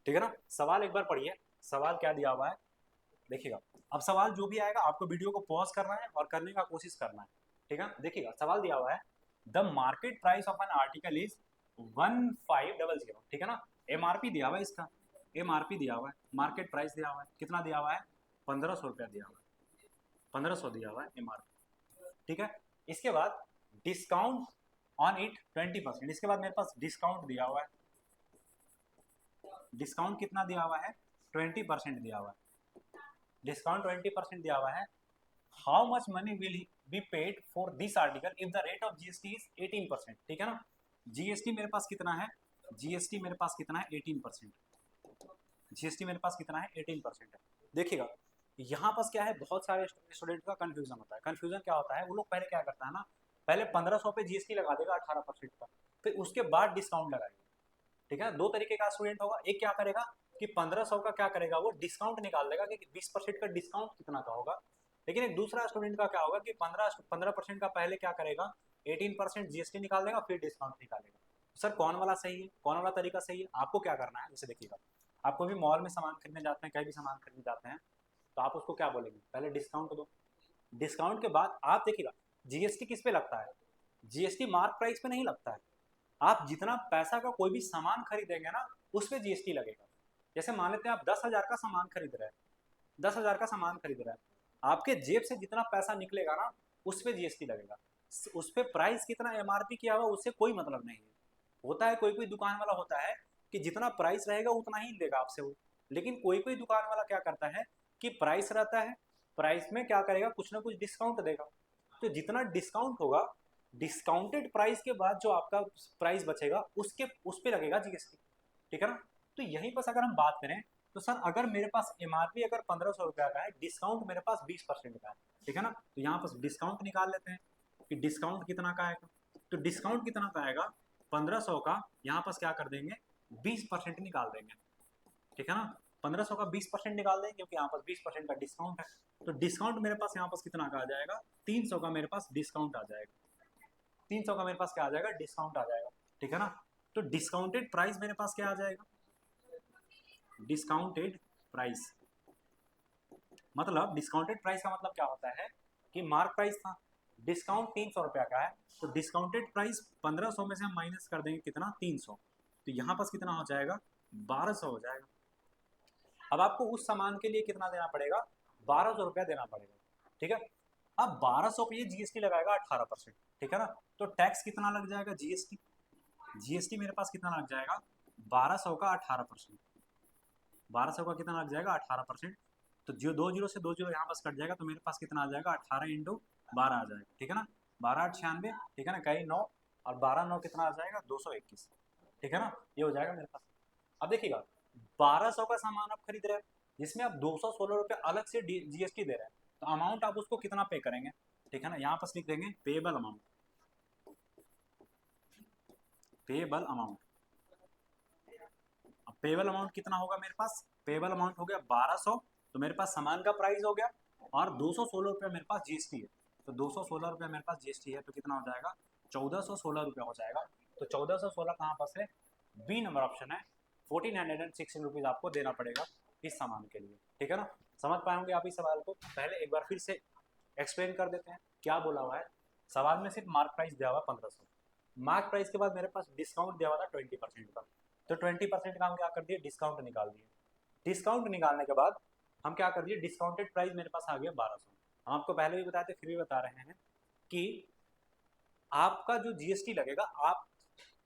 Speaker 1: ठीक है ना, सवाल एक बार पढ़िए, सवाल क्या दिया हुआ है देखिएगा। अब सवाल जो भी आएगा आपको वीडियो को पॉज करना है और करने का कोशिश करना है, ठीक है। देखिएगा सवाल दिया हुआ है, the market price of an article is 1500, ठीक है ना। एमआरपी दिया हुआ है इसका, एमआरपी दिया हुआ है, मार्केट प्राइस दिया हुआ है, कितना दिया हुआ है, 1500 रुपया दिया हुआ है, 1500 दिया हुआ है एमआरपी, ठीक है। इसके बाद डिस्काउंट ऑन इट 20%, इसके बाद मेरे पास डिस्काउंट दिया हुआ है, डिस्काउंट कितना दिया हुआ है, 20% दिया हुआ है, डिस्काउंट 20% दिया हुआ है। How much money will be paid for this article if the rate of GST is 18%, ठीक है ना। जीएसटी मेरे पास कितना है, जीएसटी मेरे पास कितना है 18%, जीएसटी मेरे पास कितना है 18% है। देखिएगा यहाँ पास क्या है, बहुत सारे स्टूडेंट का कंफ्यूजन होता है। कंफ्यूजन क्या होता है, वो लोग पहले क्या करता है ना, पहले 1500 पे जीएसटी लगा देगा 18% का, फिर उसके बाद डिस्काउंट लगाएगा, ठीक है। दो तरीके का स्टूडेंट होगा, एक क्या करेगा कि 1500 का क्या करेगा, वो डिस्काउंट निकाल देगा कि 20% का डिस्काउंट कितना का होगा। लेकिन एक दूसरा स्टूडेंट का क्या होगा कि 15% का पहले क्या करेगा, 18% जीएसटी निकाल देगा फिर डिस्काउंट निकालेगा। सर कौन वाला सही है, कौन वाला तरीका सही है, आपको क्या करना है, जैसे देखिएगा आपको भी मॉल में सामान खरीदने जाते हैं, कहीं भी सामान खरीदने जाते हैं, तो आप उसको क्या बोलेंगे, पहले डिस्काउंट दो, डिस्काउंट के बाद आप देखिएगा जीएसटी किस पे लगता है, जीएसटी मार्क प्राइस पे नहीं लगता है। आप जितना पैसा का कोई भी सामान खरीदेंगे ना, उस पर जीएसटी लगेगा। जैसे मान लेते हैं आप 10,000 का सामान खरीद रहे हैं, 10,000 का सामान खरीद रहे हैं, आपके जेब से जितना पैसा निकलेगा ना, उस पर जीएसटी लगेगा। उस पर प्राइस कितना एमआरपी किया हुआ उससे कोई मतलब नहीं है। होता है कोई कोई दुकान वाला होता है कि जितना प्राइस रहेगा उतना ही लेगा आपसे वो, लेकिन कोई कोई दुकान वाला क्या करता है कि प्राइस रहता है, प्राइस में क्या करेगा, कुछ ना कुछ डिस्काउंट देगा। तो जितना डिस्काउंट होगा, डिस्काउंटेड प्राइस के बाद जो आपका प्राइस बचेगा उसके उस पर लगेगा जीएसटी। ठीक है ना। तो यहीं पर अगर हम बात करें तो सर अगर मेरे पास एमआरपी अगर 1,500 रुपया का है, डिस्काउंट मेरे पास 20% का है, ठीक है ना, तो यहाँ पर डिस्काउंट निकाल लेते हैं कि डिस्काउंट कितना का आएगा। तो डिस्काउंट कितना का आएगा, 1,500 का यहाँ पर क्या कर देंगे, 20% निकाल देंगे। ठीक है ना, 1,500 का 20% निकाल देंगे क्योंकि यहाँ पर 20% का डिस्काउंट है। तो डिस्काउंट मेरे पास यहाँ पर कितना का आ जाएगा, 300 का मेरे पास डिस्काउंट आ जाएगा। 300 का मेरे पास क्या आ जाएगा, डिस्काउंट आ जाएगा। ठीक है ना। तो डिस्काउंटेड प्राइस मेरे पास क्या आ जाएगा, डिस्काउंटेड प्राइस, मतलब डिस्काउंटेड प्राइस का मतलब क्या होता है कि मार्क प्राइस था, डिस्काउंट 300 रुपया का है, तो डिस्काउंटेड प्राइस 1,500 में से हम माइनस कर देंगे कितना, 300, तो यहाँ पास कितना हो जाएगा, 1,200 हो जाएगा। अब आपको उस सामान के लिए कितना देना पड़ेगा, 1,200 रुपया देना पड़ेगा। ठीक है। अब 1,200 पे ये जीएसटी लगाएगा 18%। ठीक है ना। तो टैक्स कितना लग जाएगा, जीएसटी, जीएसटी मेरे पास कितना लग जाएगा, 1,200 का 18%, 1,200 का कितना लग जाएगा, 18%। तो जो 2 जीरो से 2 जीरो यहाँ पास कट जाएगा, तो मेरे पास कितना आ जाएगा, 18 इंटू 12 आ जाएगा। ठीक है ना, 12×8 = 96। ठीक है ना, कहीं 9 और 12×9 कितना आ जाएगा, 221। ठीक है ना, ये हो जाएगा मेरे पास। अब देखिएगा 1,200 का सामान आप खरीद रहे हैं जिसमें आप 216 रुपये अलग से जीएसटी दे रहे हैं, तो अमाउंट आप उसको कितना पे करेंगे। ठीक है ना, यहाँ पास लिख देंगे पेएबल अमाउंट, पेएबल अमाउंट। अब पेएबल अमाउंट कितना होगा मेरे पास, पेएबल अमाउंट हो गया 1,200, तो मेरे पास सामान का प्राइस हो गया और 216 रुपया मेरे पास जीएसटी है, तो 216 रुपया मेरे पास जीएसटी है, तो कितना हो जाएगा, 1,416 रुपया हो जाएगा। तो 1,416 कहाँ पास है, बी नंबर ऑप्शन है, 1,416 रुपीज़ आपको देना पड़ेगा इस सामान के लिए। ठीक है ना, समझ पाए होंगे आप इस सवाल को। पहले एक बार फिर से एक्सप्लेन कर देते हैं क्या बोला हुआ है। सवाल में सिर्फ मार्क प्राइस दिया हुआ 1,500, मार्क प्राइस के बाद मेरे पास डिस्काउंट दिया हुआ था 20% का, तो 20% का हम क्या कर दिए, डिस्काउंट निकाल दिए। डिस्काउंट निकालने के बाद हम क्या कर दिए, डिस्काउंटेड प्राइस मेरे पास आ गया 1,200। हम आपको पहले भी बताए थे, फिर भी बता रहे हैं कि आपका जो जीएसटी लगेगा, आप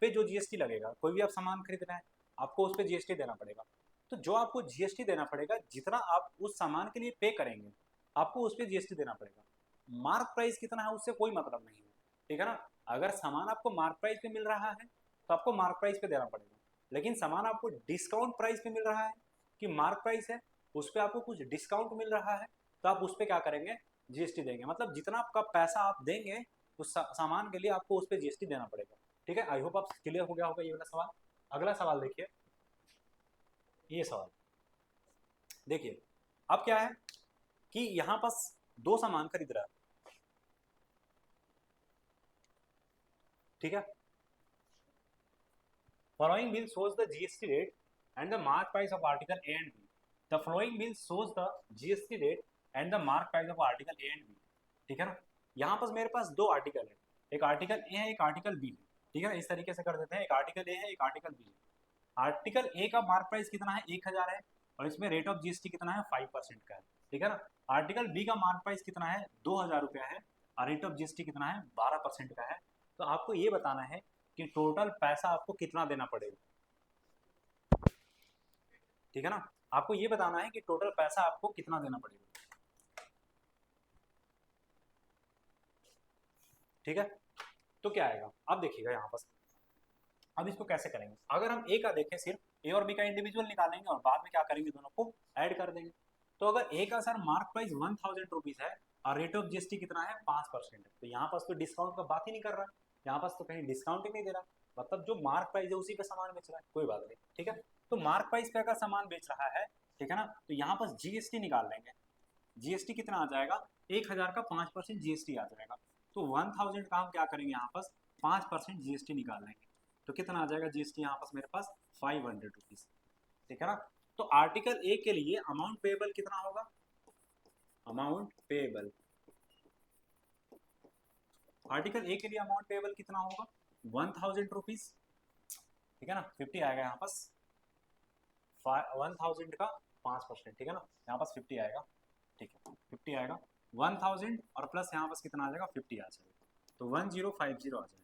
Speaker 1: पे जो जीएसटी लगेगा, कोई भी आप सामान खरीद रहे हैं आपको उस पर जीएसटी देना पड़ेगा। तो जो आपको जीएसटी देना पड़ेगा, जितना आप उस सामान के लिए पे करेंगे आपको उस पर जीएसटी देना पड़ेगा। मार्क प्राइस कितना है उससे कोई मतलब नहीं है। ठीक है ना, अगर सामान आपको मार्क प्राइस पे मिल रहा है तो आपको मार्क प्राइस पे देना पड़ेगा, लेकिन सामान आपको डिस्काउंट प्राइस पे मिल रहा है कि मार्क प्राइस है, उस पर आपको कुछ डिस्काउंट मिल रहा है, तो आप उस पर क्या करेंगे, जीएसटी देंगे। मतलब जितना आपका पैसा आप देंगे उस सामान के लिए आपको उस पर जीएसटी देना पड़ेगा। ठीक है, आई होप आप क्लियर हो गया होगा ये वाला सवाल। अगला सवाल देखिए, ये सवाल देखिए। अब क्या है कि यहाँ पास दो सामान खरीद रहा है, ठीक है। Following bill shows the GST rate and the mark price of article A and B. The following bill shows the GST rate and the mark price of article A and B. ठीक है ना, यहाँ पर मेरे पास दो article है, एक article a है, एक आर्टिकल बी है। ठीक है ना, इस तरीके से कर देते हैं, एक आर्टिकल ए है, एक आर्टिकल बी है। आर्टिकल ए का मार्क प्राइस कितना है, 1,000 है, और इसमें रेट ऑफ जीएसटी कितना है, 5% का है। ठीक है ना, आर्टिकल बी का मार्क प्राइस कितना है, 2,000 रुपया है, और रेट ऑफ जीएसटी कितना है, 12% का है। तो आपको ये बताना है कि टोटल पैसा आपको कितना देना पड़ेगा। ठीक है ना, आपको ये बताना है कि टोटल पैसा आपको कितना देना पड़ेगा। ठीक है, तो क्या आएगा, अब देखिएगा यहाँ पर। अब इसको कैसे करेंगे, अगर हम ए का देखें, सिर्फ ए और बी का इंडिविजुअल निकालेंगे और बाद में क्या करेंगे, दोनों को ऐड कर देंगे। तो अगर ए का सर मार्क प्राइस 1,000 रुपीज है और रेट ऑफ जीएसटी कितना है, 5% है, तो यहाँ पास तो डिस्काउंट का बात ही नहीं कर रहा है, यहाँ पास तो कहीं डिस्काउंट ही नहीं दे रहा, मतलब जो मार्क प्राइस है उसी पे सामान बेच रहा है, कोई बात नहीं। ठीक है, तो मार्क प्राइस पे अगर सामान बेच रहा है, ठीक है ना, तो यहाँ पास जीएसटी निकाल लेंगे। जीएसटी कितना आ जाएगा, 1,000 का 5% जीएसटी आ जाएगा, तो 1,000 का हम क्या करेंगे, यहाँ पास 5% जीएसटी निकाल लेंगे, तो कितना आ जाएगा जीएसटी यहाँ पास मेरे पास, 500 रुपीज। ठीक है ना, तो आर्टिकल ए के लिए अमाउंट पेएबल कितना होगा, अमाउंट पेएबल आर्टिकल ए के लिए अमाउंट पेबल कितना होगा 1000 रुपीज, ठीक है ना, 50 आएगा यहाँ पास 1000 का 5%, ठीक है ना, यहाँ पास 50 आएगा, ठीक है 50 आएगा 1000 और प्लस यहाँ पास कितना आ जाएगा 50 आ जाएगा, तो 1050 आ जाएगा।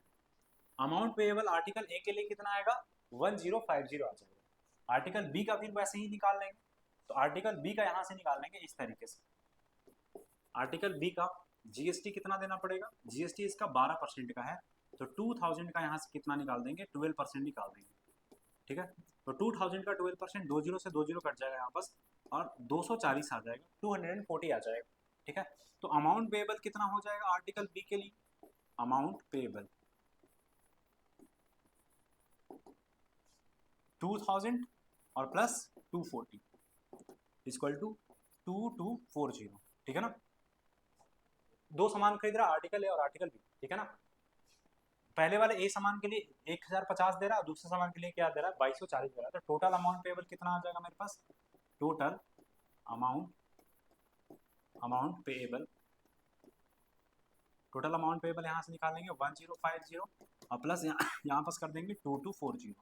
Speaker 1: अमाउंट पेएबल आर्टिकल ए के लिए कितना आएगा 1050 आ जाएगा। आर्टिकल बी का फिर वैसे ही निकाल लेंगे, तो आर्टिकल बी का यहाँ से निकाल लेंगे इस तरीके से। आर्टिकल बी का जीएसटी कितना देना पड़ेगा, जीएसटी इसका 12% का है, तो 2000 का यहाँ से कितना निकाल देंगे 12% निकाल देंगे, ठीक है, तो 2000 का 12% 2 जीरो से 2 जीरो कट जाएगा यहाँ पास और 240 आ जाएगा, 240 आ जाएगा, ठीक है। तो अमाउंट पेएबल कितना हो जाएगा आर्टिकल बी के लिए, अमाउंट पेएबल 2000 और प्लस 240 इक्वल टू 2240, ठीक है ना। दो सामान खरीद रहा आर्टिकल ए और आर्टिकल बी, ठीक है ना। पहले वाले ए सामान के लिए 1050 दे रहा है, दूसरे सामान के लिए क्या दे रहा है 2240 दे रहा है, तो टोटल अमाउंट पेएबल कितना आ जाएगा मेरे पास, total amount payable, total amount payable यहाँ से निकालेंगे 1050 और प्लस यहाँ पास कर देंगे 2240,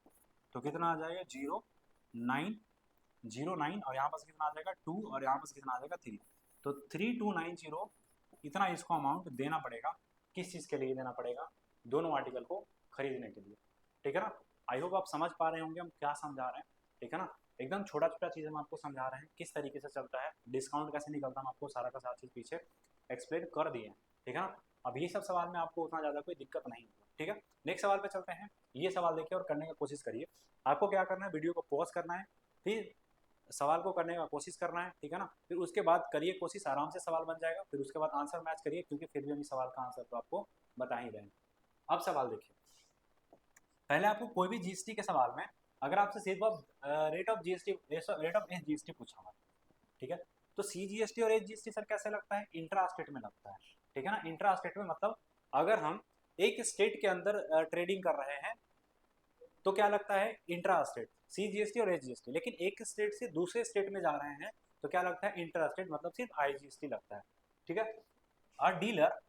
Speaker 1: तो कितना आ जाएगा 0909 और यहाँ पास कितना आ जाएगा 2 और यहाँ पास कितना आ जाएगा 3, तो 3290 इतना इसको अमाउंट देना पड़ेगा। किस चीज़ के लिए देना पड़ेगा, दोनों आर्टिकल को खरीदने के लिए, ठीक है ना। आई होप आप समझ पा रहे होंगे हम क्या समझा रहे हैं, ठीक है ना। एकदम छोटा छोटा चीज़ हम आपको समझा रहे हैं किस तरीके से चलता है, डिस्काउंट कैसे निकलता है, हम आपको सारा का सारा चीज़ पीछे एक्सप्लेन कर दिए हैं, ठीक है ना। अब ये सब सवाल में आपको उतना ज़्यादा कोई दिक्कत नहीं होगा, ठीक है। नेक्स्ट सवाल पे चलते हैं, ये सवाल देखिए और करने की कोशिश करिए। आपको क्या करना है, वीडियो को पॉज करना है, फिर सवाल को करने का कोशिश करना है, ठीक है ना। फिर उसके बाद करिए कोशिश, आराम से सवाल बन जाएगा, फिर उसके बाद आंसर मैच करिए, क्योंकि फिर भी हम इस सवाल का आंसर तो आपको बता ही रहे हैं। अब सवाल देखिए, पहले आपको कोई भी जीएसटी के सवाल में अगर आपसे सिर्फ rate of GST rate of S GST पूछा हुआ, ठीक है, तो सी जीएसटी और एच जीएसटी सर कैसे लगता है, इंट्रा स्टेट में लगता है, ठीक है ना। इंट्रा स्टेट में मतलब अगर हम एक स्टेट के अंदर ट्रेडिंग कर रहे हैं तो क्या लगता है इंट्रा स्टेट, सी जीएसटी और एच जीएसटी। लेकिन एक स्टेट से दूसरे स्टेट में जा रहे हैं तो क्या लगता है इंट्रा स्टेट, मतलब सिर्फ आई जीएसटी लगता है, ठीक है। A dealer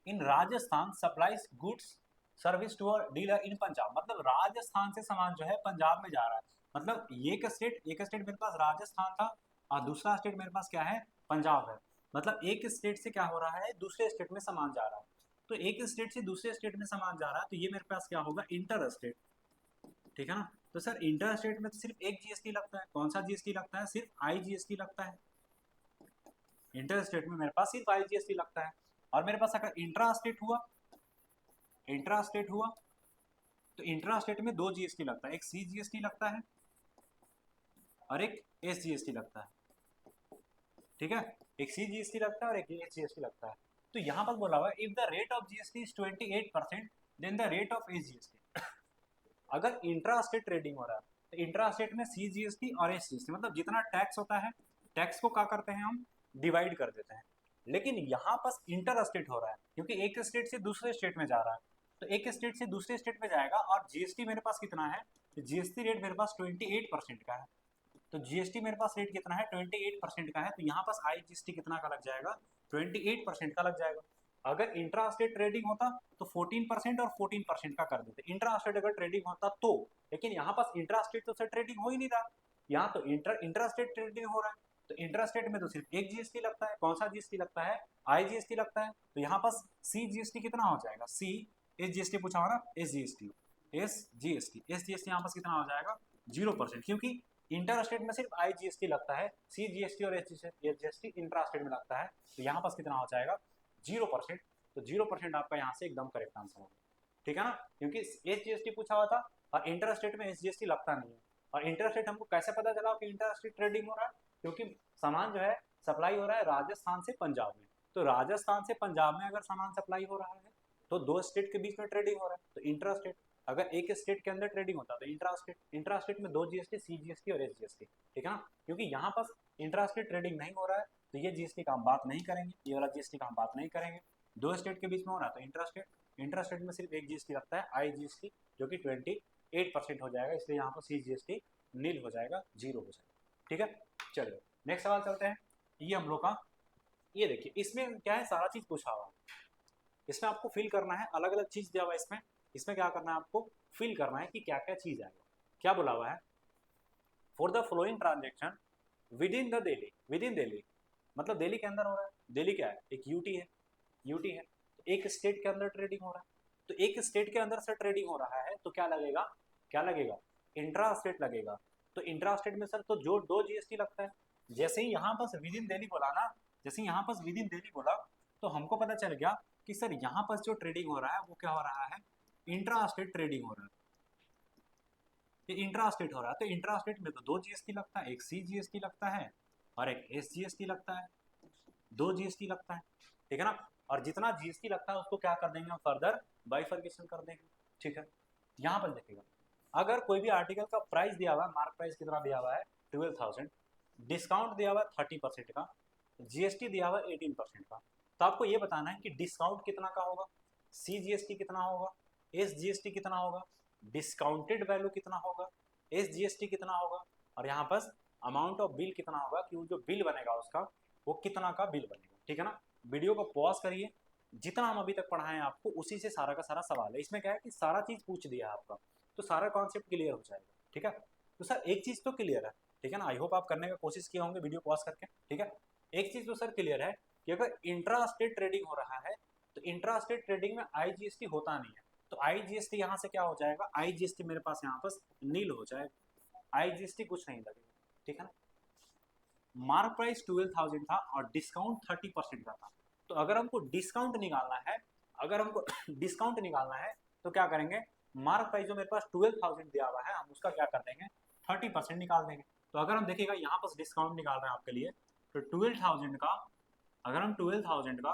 Speaker 1: in Rajasthan supplies goods service to a dealer in Punjab, मतलब राजस्थान से सामान जो है पंजाब में जा रहा है, मतलब एक स्टेट मेरे पास राजस्थान था और दूसरा स्टेट मेरे पास क्या है पंजाब है, मतलब एक स्टेट से क्या हो रहा है दूसरे स्टेट में सामान जा रहा है, तो एक स्टेट से दूसरे स्टेट में सामान जा रहा है तो ये मेरे पास क्या होगा इंटर स्टेट, ठीक है ना। तो सर इंटर स्टेट में तो सिर्फ एक जीएसटी लगता है, कौन सा जीएसटी लगता है, सिर्फ आई जीएसटी लगता है, इंटर स्टेट में मेरे पास सिर्फ आई जीएसटी लगता है। और मेरे पास अगर इंट्रा स्टेट हुआ तो इंट्रा स्टेट में दो जीएसटी लगता है, एक सी जीएसटी लगता है और एक एस जीएसटी लगता है, ठीक है, एक सी जीएसटी लगता है और एक एस जीएसटी लगता है। तो यहाँ पर बोला हुआ if the rate of GST is 28% then the rate of S GST, अगर इंट्रा स्टेट ट्रेडिंग हो रहा है तो इंट्रा स्टेट में सी जीएसटी और एस जीएसटी, मतलब जितना टैक्स होता है टैक्स को क्या करते हैं हम डिवाइड कर देते हैं। लेकिन यहाँ पास इंटर स्टेट हो रहा है क्योंकि एक स्टेट से दूसरे स्टेट में जा रहा है, तो एक स्टेट से दूसरे स्टेट में जाएगा और जीएसटी मेरे पास कितना है, जीएसटी रेट मेरे पास 28% का है, तो जीएसटी मेरे पास रेट कितना है 28% का है, तो यहाँ पास आई जीएसटी कितना का लग जाएगा 28% का लग जाएगा। अगर इंट्रा स्टेट ट्रेडिंग होता तो 14% और 14% का कर देते, इंट्रा स्टेट अगर ट्रेडिंग होता तो, लेकिन यहाँ पास इंट्रा स्टेट तो सर ट्रेडिंग हो ही नहीं रहा, यहाँ तो इंट्रा स्टेट ट्रेडिंग हो रहा है, तो इंट्रा स्टेट में तो सिर्फ एक जीएसटी लगता है, कौन सा जीएसटी लगता है आई जीएसटी लगता है, तो यहाँ पास सी जीएसटी कितना हो जाएगा, सी एस जीएसटी पूछा हुआ ना, एस जीएसटी यहाँ पास कितना हो जाएगा 0%, क्योंकि इंटर स्टेट में सिर्फ आई जीएसटी लगता है, सी जीएसटी और एस जीएसटी इंट्रा स्टेट में लगता है, तो यहाँ पास कितना हो जाएगा 0%, तो 0% आपका यहाँ से एकदम करेक्ट आंसर होगा, ठीक है ना, क्योंकि एस जीएसटी पूछा हुआ था और इंटर स्टेट में एस जीएसटी लगता नहीं है। और इंटर स्टेट हमको कैसे पता चला कि इंटर स्टेट ट्रेडिंग हो रहा है, क्योंकि सामान जो है सप्लाई हो रहा है राजस्थान से पंजाब में, तो राजस्थान से पंजाब में अगर सामान सप्लाई हो रहा है तो दो स्टेट के बीच में ट्रेडिंग हो रहा है, तो इंट्रा स्टेट, अगर एक स्टेट के अंदर ट्रेडिंग होता तो इंट्रा स्टेट में दो जीएसटी सी जीएसटी और एस जीएसटी, ठीक है ना, क्योंकि यहाँ पर इंट्रा स्टेट ट्रेडिंग नहीं हो रहा है तो ये जीएसटी का हम बात नहीं करेंगे, ये वाला जीएसटी का हम बात नहीं करेंगे, दो स्टेट के बीच में हो रहा है तो इंट्रा स्टेट में सिर्फ एक जीएसटी लगता है आई जीएसटी, जो कि 28% हो जाएगा, इसलिए यहाँ पर सी जीएसटी नील हो जाएगा, 0 हो जाएगा, ठीक है। चलिए नेक्स्ट सवाल चलते हैं, ये हम लोग का, ये देखिए इसमें क्या है सारा चीज पूछा हुआ, इसमें आपको फिल करना है, अलग अलग चीज दिया हुआ है इसमें, इसमें क्या करना है आपको फिल करना है कि क्या क्या चीज आएगा। क्या बोला हुआ है, for the flowing transaction with in Delhi, मतलब दिल्ली के अंदर हो रहा है। दिल्ली क्या है, एक यूटी है, यूटी है, तो एक स्टेट के अंदर ट्रेडिंग हो रहा है, तो एक स्टेट के अंदर से ट्रेडिंग हो रहा है तो क्या लगेगा, क्या लगेगा, इंट्रा स्टेट लगेगा। तो इंट्रा स्टेट में सर तो जो दो जीएसटी लगता है, जैसे ही यहाँ पर विद इन दिल्ली बोला ना, जैसे यहाँ पर विद इन दिल्ली बोला तो हमको पता चल गया कि सर यहाँ पर जो ट्रेडिंग हो रहा है वो क्या हो रहा है, इंट्रा स्टेट ट्रेडिंग हो रहा है, ये इंट्रा स्टेट हो रहा है। तो इंट्रा स्टेट में तो दो जीएसटी लगता है, एक सी जीएसटी लगता है और एक एस जीएसटी लगता है, दो जीएसटी लगता है, ठीक है ना। और जितना जीएसटी लगता है उसको क्या कर देंगे हम फर्दर बाइफर्केशन कर देंगे, ठीक है। यहाँ पर देखिएगा, अगर कोई भी आर्टिकल का प्राइस दिया हुआ है, मार्क प्राइस कितना दिया हुआ है 12,000, डिस्काउंट दिया हुआ है 30% का, जीएसटी दिया हुआ है 18% का, तो आपको ये बताना है कि डिस्काउंट कितना का होगा, सी जीएसटी कितना होगा, एस जीएसटी कितना होगा, डिस्काउंटेड वैल्यू कितना होगा, एस जीएसटी कितना होगा, और यहाँ पर अमाउंट ऑफ बिल कितना होगा कि वो जो बिल बनेगा उसका वो कितना का बिल बनेगा, ठीक है ना। वीडियो को पॉज करिए, जितना हम अभी तक पढ़ाएं आपको उसी से सारा का सारा सवाल है, इसमें क्या है कि सारा चीज पूछ दिया है आपका, तो सारा कॉन्सेप्ट क्लियर हो जाएगा, ठीक है। तो सर एक चीज तो क्लियर है, ठीक है ना, आई होप आप करने का कोशिश किए होंगे वीडियो पॉज करके, ठीक है। एक चीज तो सर क्लियर है कि अगर इंट्रा स्टेट ट्रेडिंग हो रहा है तो इंट्रा स्टेट ट्रेडिंग में आईजीएसटी होता नहीं है, तो आईजीएसटी यहाँ से क्या हो जाएगा, आईजीएसटी मेरे पास यहाँ पर नील हो जाएगा, आईजीएसटी कुछ नहीं लगेगा, ठीक है ना। मार्क प्राइस 12,000 था और डिस्काउंट 30% का था, तो अगर हमको डिस्काउंट निकालना है, अगर हमको डिस्काउंट निकालना है तो क्या करेंगे, मार्क प्राइस जो मेरे पास 12,000 दिया हुआ है हम उसका क्या कर देंगे 30% निकाल देंगे। तो अगर हम देखिएगा यहाँ पर डिस्काउंट निकाल रहे हैं आपके लिए, तो 12,000 का अगर हम 12,000 का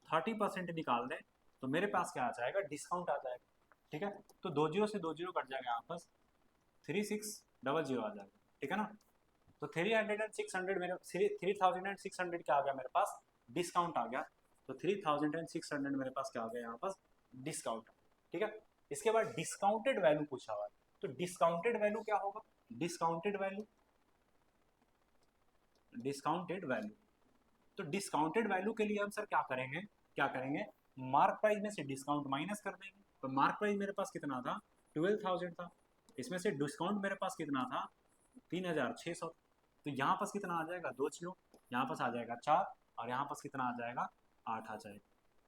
Speaker 1: 30% निकाल दें तो मेरे पास क्या आ जाएगा, डिस्काउंट आ जाएगा, ठीक है। तो 20 से 20 कट जाएगा, यहाँ पर 3600 आ जाएगा, ठीक है ना। तो 300 एंड 600 मेरे 3,600 क्या आ गया मेरे पास, डिस्काउंट आ गया, तो 3,600 मेरे पास क्या आ गया यहाँ पास, डिस्काउंट, ठीक है। इसके बाद डिस्काउंटेड वैल्यू पूछा हुआ है, तो डिस्काउंटेड वैल्यू क्या होगा, डिस्काउंटेड वैल्यू, डिस्काउंटेड वैल्यू, तो डिस्काउंटेड वैल्यू के लिए हम सर क्या करेंगे, क्या करेंगे, मार्क प्राइस में से डिस्काउंट माइनस कर देंगे, तो मार्क प्राइस मेरे पास कितना था 12,000 था, इसमें से डिस्काउंट मेरे पास कितना था 3,600, तो यहाँ पास कितना आ जाएगा 2 जीरो, यहाँ पास आ जाएगा 4 और यहाँ पास कितना आ जाएगा 8 आ जाएगा,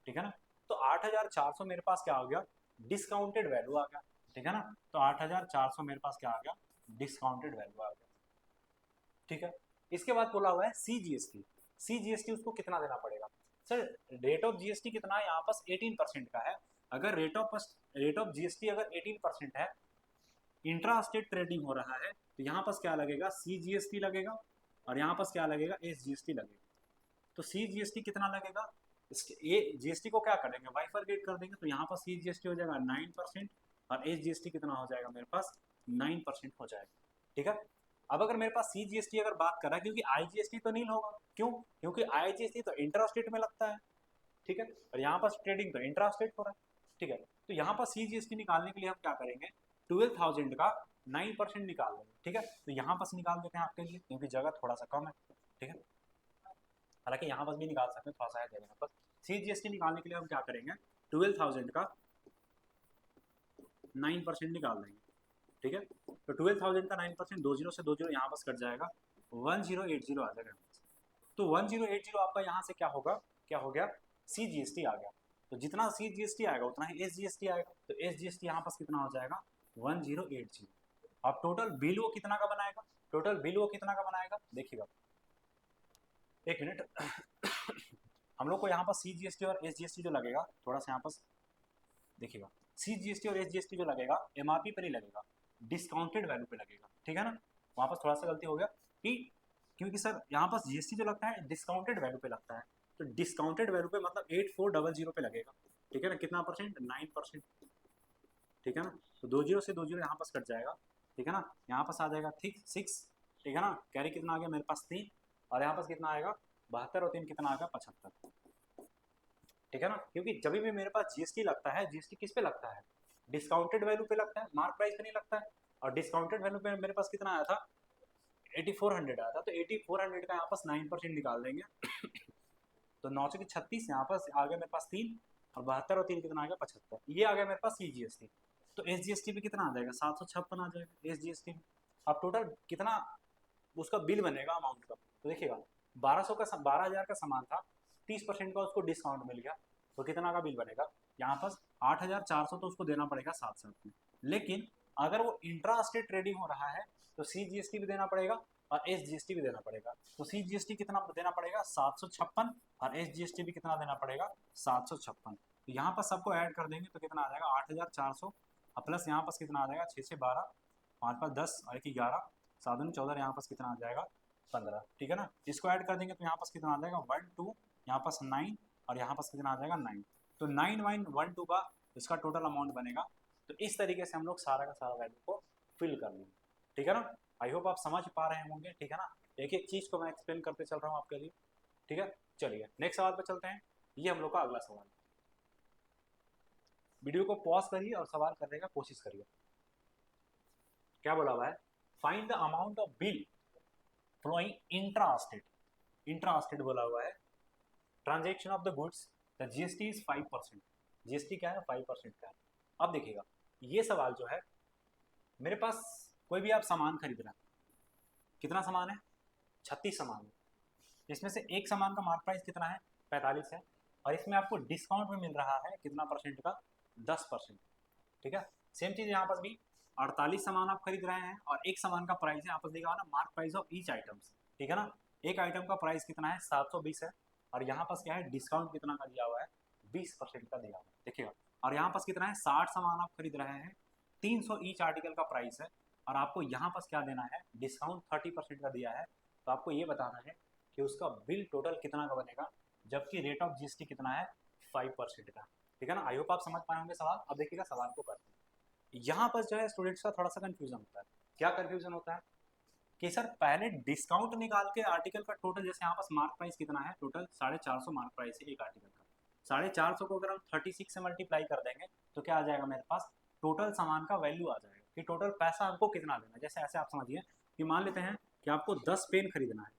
Speaker 1: ठीक है ना। तो 8,400 मेरे पास क्या हो गया, डिस्काउंटेड वैल्यू आ गया, ठीक है ना। तो 8,400 मेरे पास क्या आ गया, डिस्काउंटेड वैल्यू आ गया, ठीक है। इसके बाद बोला हुआ है सी जीएसटी, सी जीएसटी उसको कितना देना पड़ेगा, सर रेट ऑफ जीएसटी कितना है यहाँ पास 18% का है, अगर रेट ऑफ जीएसटी अगर 18% है, इंट्रा स्टेट ट्रेडिंग हो रहा है, तो यहाँ पास क्या लगेगा सी जीएसटी लगेगा और यहाँ पास क्या लगेगा एस जीएसटी लगेगा। तो सी जीएसटी कितना लगेगा, ये जीएसटी को क्या कर देंगे बाइफरकेट कर देंगे, तो यहाँ पर सी जीएसटी हो जाएगा 9% और एस जीएसटी कितना हो जाएगा मेरे पास 9% हो जाएगा, ठीक है। अब अगर मेरे पास सी जीएसटी अगर बात कर रहा है, क्योंकि आई जीएसटी तो नहीं होगा, क्यों, क्योंकि आई जीएसटी तो इंट्रा स्टेट में लगता है, ठीक है, और यहाँ पर ट्रेडिंग तो इंट्रा स्टेट हो रहा है, ठीक है। तो यहाँ पर सी जीएसटी निकालने के लिए हम क्या करेंगे, 12,000 का 9% निकाल देंगे, ठीक है। तो यहाँ पर निकाल देते हैं आपके लिए, क्योंकि जगह थोड़ा सा कम है, ठीक है, हालांकि यहाँ पर भी निकाल सकते हैं, थोड़ा सा है जगह पर। सी जीएसटी निकालने के लिए हम क्या करेंगे, 12,000 का 9% निकाल देंगे, ठीक है। तो 12,000 का 9%, 20 से 20 यहाँ पर कट जाएगा, 1080 आ जाएगा, तो 1080 आपका यहाँ से क्या होगा, क्या हो गया, सी जीएसटी आ गया, तो जितना सी जीएसटी आएगा उतना ही एस जीएसटी आएगा, तो एस जीएसटी यहाँ पास कितना हो जाएगा 1080। अब टोटल बिल वो कितना का बनाएगा, टोटल बिल वो कितना का बनाएगा देखिएगा, एक मिनट हम लोग को यहाँ पर सी जीएसटी और एस जीएसटी जो लगेगा, थोड़ा सा यहाँ पर देखिएगा, सी जीएसटी और एस जीएसटी जो लगेगा एमआरपी पर नहीं लगेगा, डिस्काउंटेड वैल्यू पे लगेगा, ठीक है ना। वहाँ पर थोड़ा सा गलती हो गया कि क्योंकि सर यहाँ पर जीएसटी जो लगता है डिस्काउंटेड वैल्यू पे लगता है, तो डिस्काउंटेड वैल्यू पे मतलब 8400 पे लगेगा, ठीक है ना, कितना परसेंट 9%, ठीक है ना। तो 20 से 20 यहाँ पास कट जाएगा, ठीक है ना, यहाँ पास आ जाएगा ठीक 6, ठीक है ना, कैरी कितना आ गया मेरे पास 3 और यहाँ पास कितना आएगा 72 और 3 कितना आ गया 75, ठीक है ना। क्योंकि जब भी मेरे पास जीएसटी लगता है, जीएसटी किस पे लगता है, डिस्काउंटेड वैल्यू पे लगता है, मार्क प्राइस पे नहीं लगता है, और डिस्काउंटेड वैल्यू पे मेरे पास कितना आया था 8400 आया था, तो 8400 का यहाँ पास 9% निकाल देंगे तो 9 36 यहाँ पास आ गया मेरे पास 3 और 72 और 3 कितना आ गया 75, ये आ गया मेरे पास CGST। तो SGST भी कितना आ जाएगा 756 आ जाएगा SGST में। अब टोटल कितना उसका बिल बनेगा अमाउंट का, तो देखिएगा 12,000 का सामान था, 30% का उसको डिस्काउंट मिल गया, तो कितना का बिल बनेगा यहाँ पर 8,400 तो उसको देना पड़ेगा साथ साथ में। लेकिन अगर वो इंट्रा स्टेट ट्रेडिंग हो रहा है तो CGST भी देना पड़ेगा और SGST भी देना पड़ेगा। तो CGST कितना देना पड़ेगा 756 और SGST भी कितना देना पड़ेगा 756। तो यहाँ पर सबको ऐड कर देंगे तो कितना आ जाएगा 8,400 और प्लस यहाँ पर कितना आ जाएगा 6 से 12, 5 5 10 और 1 11, 7 दूनी 14, यहाँ पर कितना आ जाएगा 15, ठीक है ना। इसको ऐड कर देंगे तो यहाँ पर कितना आ जाएगा 1 2, यहाँ पर 9 और यहाँ पर कितना आ जाएगा 9, तो 9,912 का इसका टोटल अमाउंट बनेगा। तो इस तरीके से हम लोग सारा का सारा वैल्यू को फिल कर लेंगे, ठीक है ना। आई होप आप समझ पा रहे होंगे, ठीक है ना। एक एक चीज़ को मैं एक्सप्लेन करते चल रहा हूँ आपके लिए, ठीक है। चलिए नेक्स्ट सवाल पे चलते हैं, ये हम लोग का अगला सवाल। वीडियो को पॉज करिए और सवाल करने का कोशिश करिए। क्या बोला हुआ है, find the amount of bill flowing intra state, intra state बोला हुआ है, transaction of the goods, the GST is 5%, GST क्या है 5% का है। अब देखिएगा ये सवाल जो है, मेरे पास कोई भी आप सामान खरीद रहे हैं, कितना सामान है 36 सामान है, इसमें से एक सामान का मार्क प्राइस कितना है 45 है, और इसमें आपको डिस्काउंट में मिल रहा है कितना परसेंट का 10%, ठीक है। सेम चीज़ यहाँ पर भी 48 सामान आप खरीद रहे हैं और एक सामान का प्राइस है, आप देखा ना mark price of each items, ठीक है ना। एक आइटम का प्राइस कितना है 720 है और यहाँ पास क्या है डिस्काउंट कितना का दिया हुआ है 20% का दिया हुआ है, देखिएगा। और यहाँ पास कितना है 60 सामान आप खरीद रहे हैं, 300 ईच आर्टिकल का प्राइस है और आपको यहाँ पास क्या देना है डिस्काउंट 30% का दिया है। तो आपको ये बताना है कि उसका बिल टोटल कितना का बनेगा, जबकि रेट ऑफ GST कितना है 5% का, ठीक है ना। आई होप आप समझ पाए होंगे सवाल। अब देखिएगा सवाल को करते हैं, यहाँ पर जो है स्टूडेंट्स का थोड़ा सा कंफ्यूजन होता है। क्या कंफ्यूजन होता है कि सर पहले डिस्काउंट निकाल के आर्टिकल का टोटल, जैसे यहाँ पास मार्क प्राइस कितना है टोटल 450 मार्क प्राइस है एक आर्टिकल का, 450 को अगर हम 36 से मल्टीप्लाई कर देंगे तो क्या आ जाएगा मेरे पास टोटल सामान का वैल्यू आ जाएगा कि टोटल पैसा आपको कितना देना है। जैसे ऐसे आप समझिए कि मान लेते हैं कि आपको 10 पेन खरीदना है,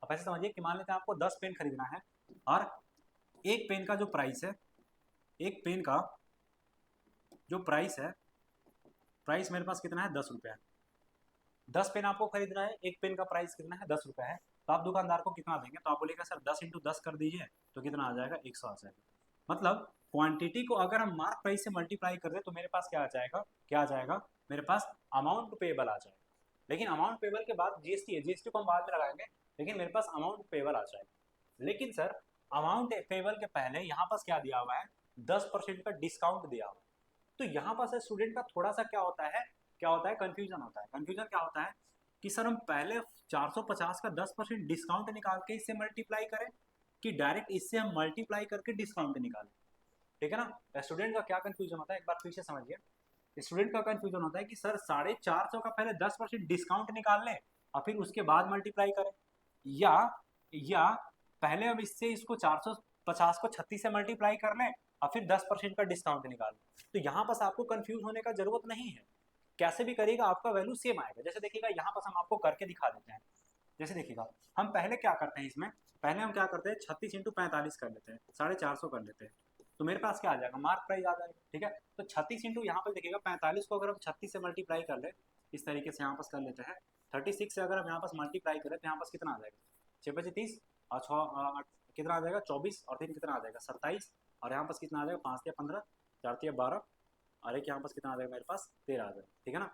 Speaker 1: आप ऐसे समझिए कि मान लेते हैं आपको 10 पेन खरीदना है और एक पेन का जो प्राइस है, एक पेन का जो प्राइस है, प्राइस मेरे पास कितना है 10 रुपये है, 10 पेन आपको खरीदना है, एक पेन का प्राइस कितना है 10 रुपये है, तो आप दुकानदार को कितना देंगे, तो आप बोलेगा सर 10 इंटू 10 कर दीजिए, तो कितना आ जाएगा 100 आ जाएगा। मतलब क्वांटिटी को अगर हम मार्क प्राइस से मल्टीप्लाई कर दें तो मेरे पास क्या आ जाएगा, क्या आ जाएगा मेरे पास अमाउंट पेबल आ जाएगा। लेकिन अमाउंट पेबल के बाद GST है, GST को हम बाद में लगाएंगे, लेकिन मेरे पास अमाउंट पेबल आ जाएगा। लेकिन सर अमाउंट पेबल के पहले यहाँ पास क्या दिया हुआ है 10% का डिस्काउंट दिया हुआ है। तो यहाँ पर स्टूडेंट का थोड़ा सा क्या होता है कंफ्यूजन होता है। कंफ्यूजन क्या होता है कि सर हम पहले 450 का 10% डिस्काउंट निकाल के इससे मल्टीप्लाई करें कि डायरेक्ट इससे हम मल्टीप्लाई करके डिस्काउंट निकालें, ठीक है ना। स्टूडेंट का क्या कंफ्यूजन होता है एक बार फिर से समझिए। स्टूडेंट का कंफ्यूजन होता है कि सर 450 का पहले 10% डिस्काउंट निकाल लें और फिर उसके बाद मल्टीप्लाई करें, या पहले हम इससे इसको 450 को 36 से मल्टीप्लाई कर लें और फिर 10% का डिस्काउंट निकाल लें। तो यहाँ पर आपको कंफ्यूज होने का जरूरत नहीं है, कैसे भी करिएगा आपका वैल्यू सेम आएगा। जैसे देखिएगा यहाँ पर हम आपको करके दिखा देते हैं। जैसे देखिएगा हम पहले क्या करते हैं, इसमें पहले हम क्या करते हैं 36 इंटू 45 कर लेते हैं, 450 कर लेते हैं, तो मेरे पास क्या आ जाएगा मार्क प्राइस आ जाएगा, ठीक है। तो 36 इंटू यहाँ पर देखिएगा 45 को अगर हम 36 से मल्टीप्लाई कर ले, इस तरीके से यहाँ पास कर लेते हैं, 36 से अगर हम यहाँ पास मल्टीप्लाई करें तो यहाँ पास कितना आ जाएगा 6 बजे 30 और 6 कितना आ जाएगा 24 और 3 कितना आ जाएगा 27 और यहाँ पास कितना आ जाएगा 5 या 15, 4 या 12 और एक यहाँ पास कितना आ जाएगा मेरे पास 13 आ जाएगा, ठीक है ना।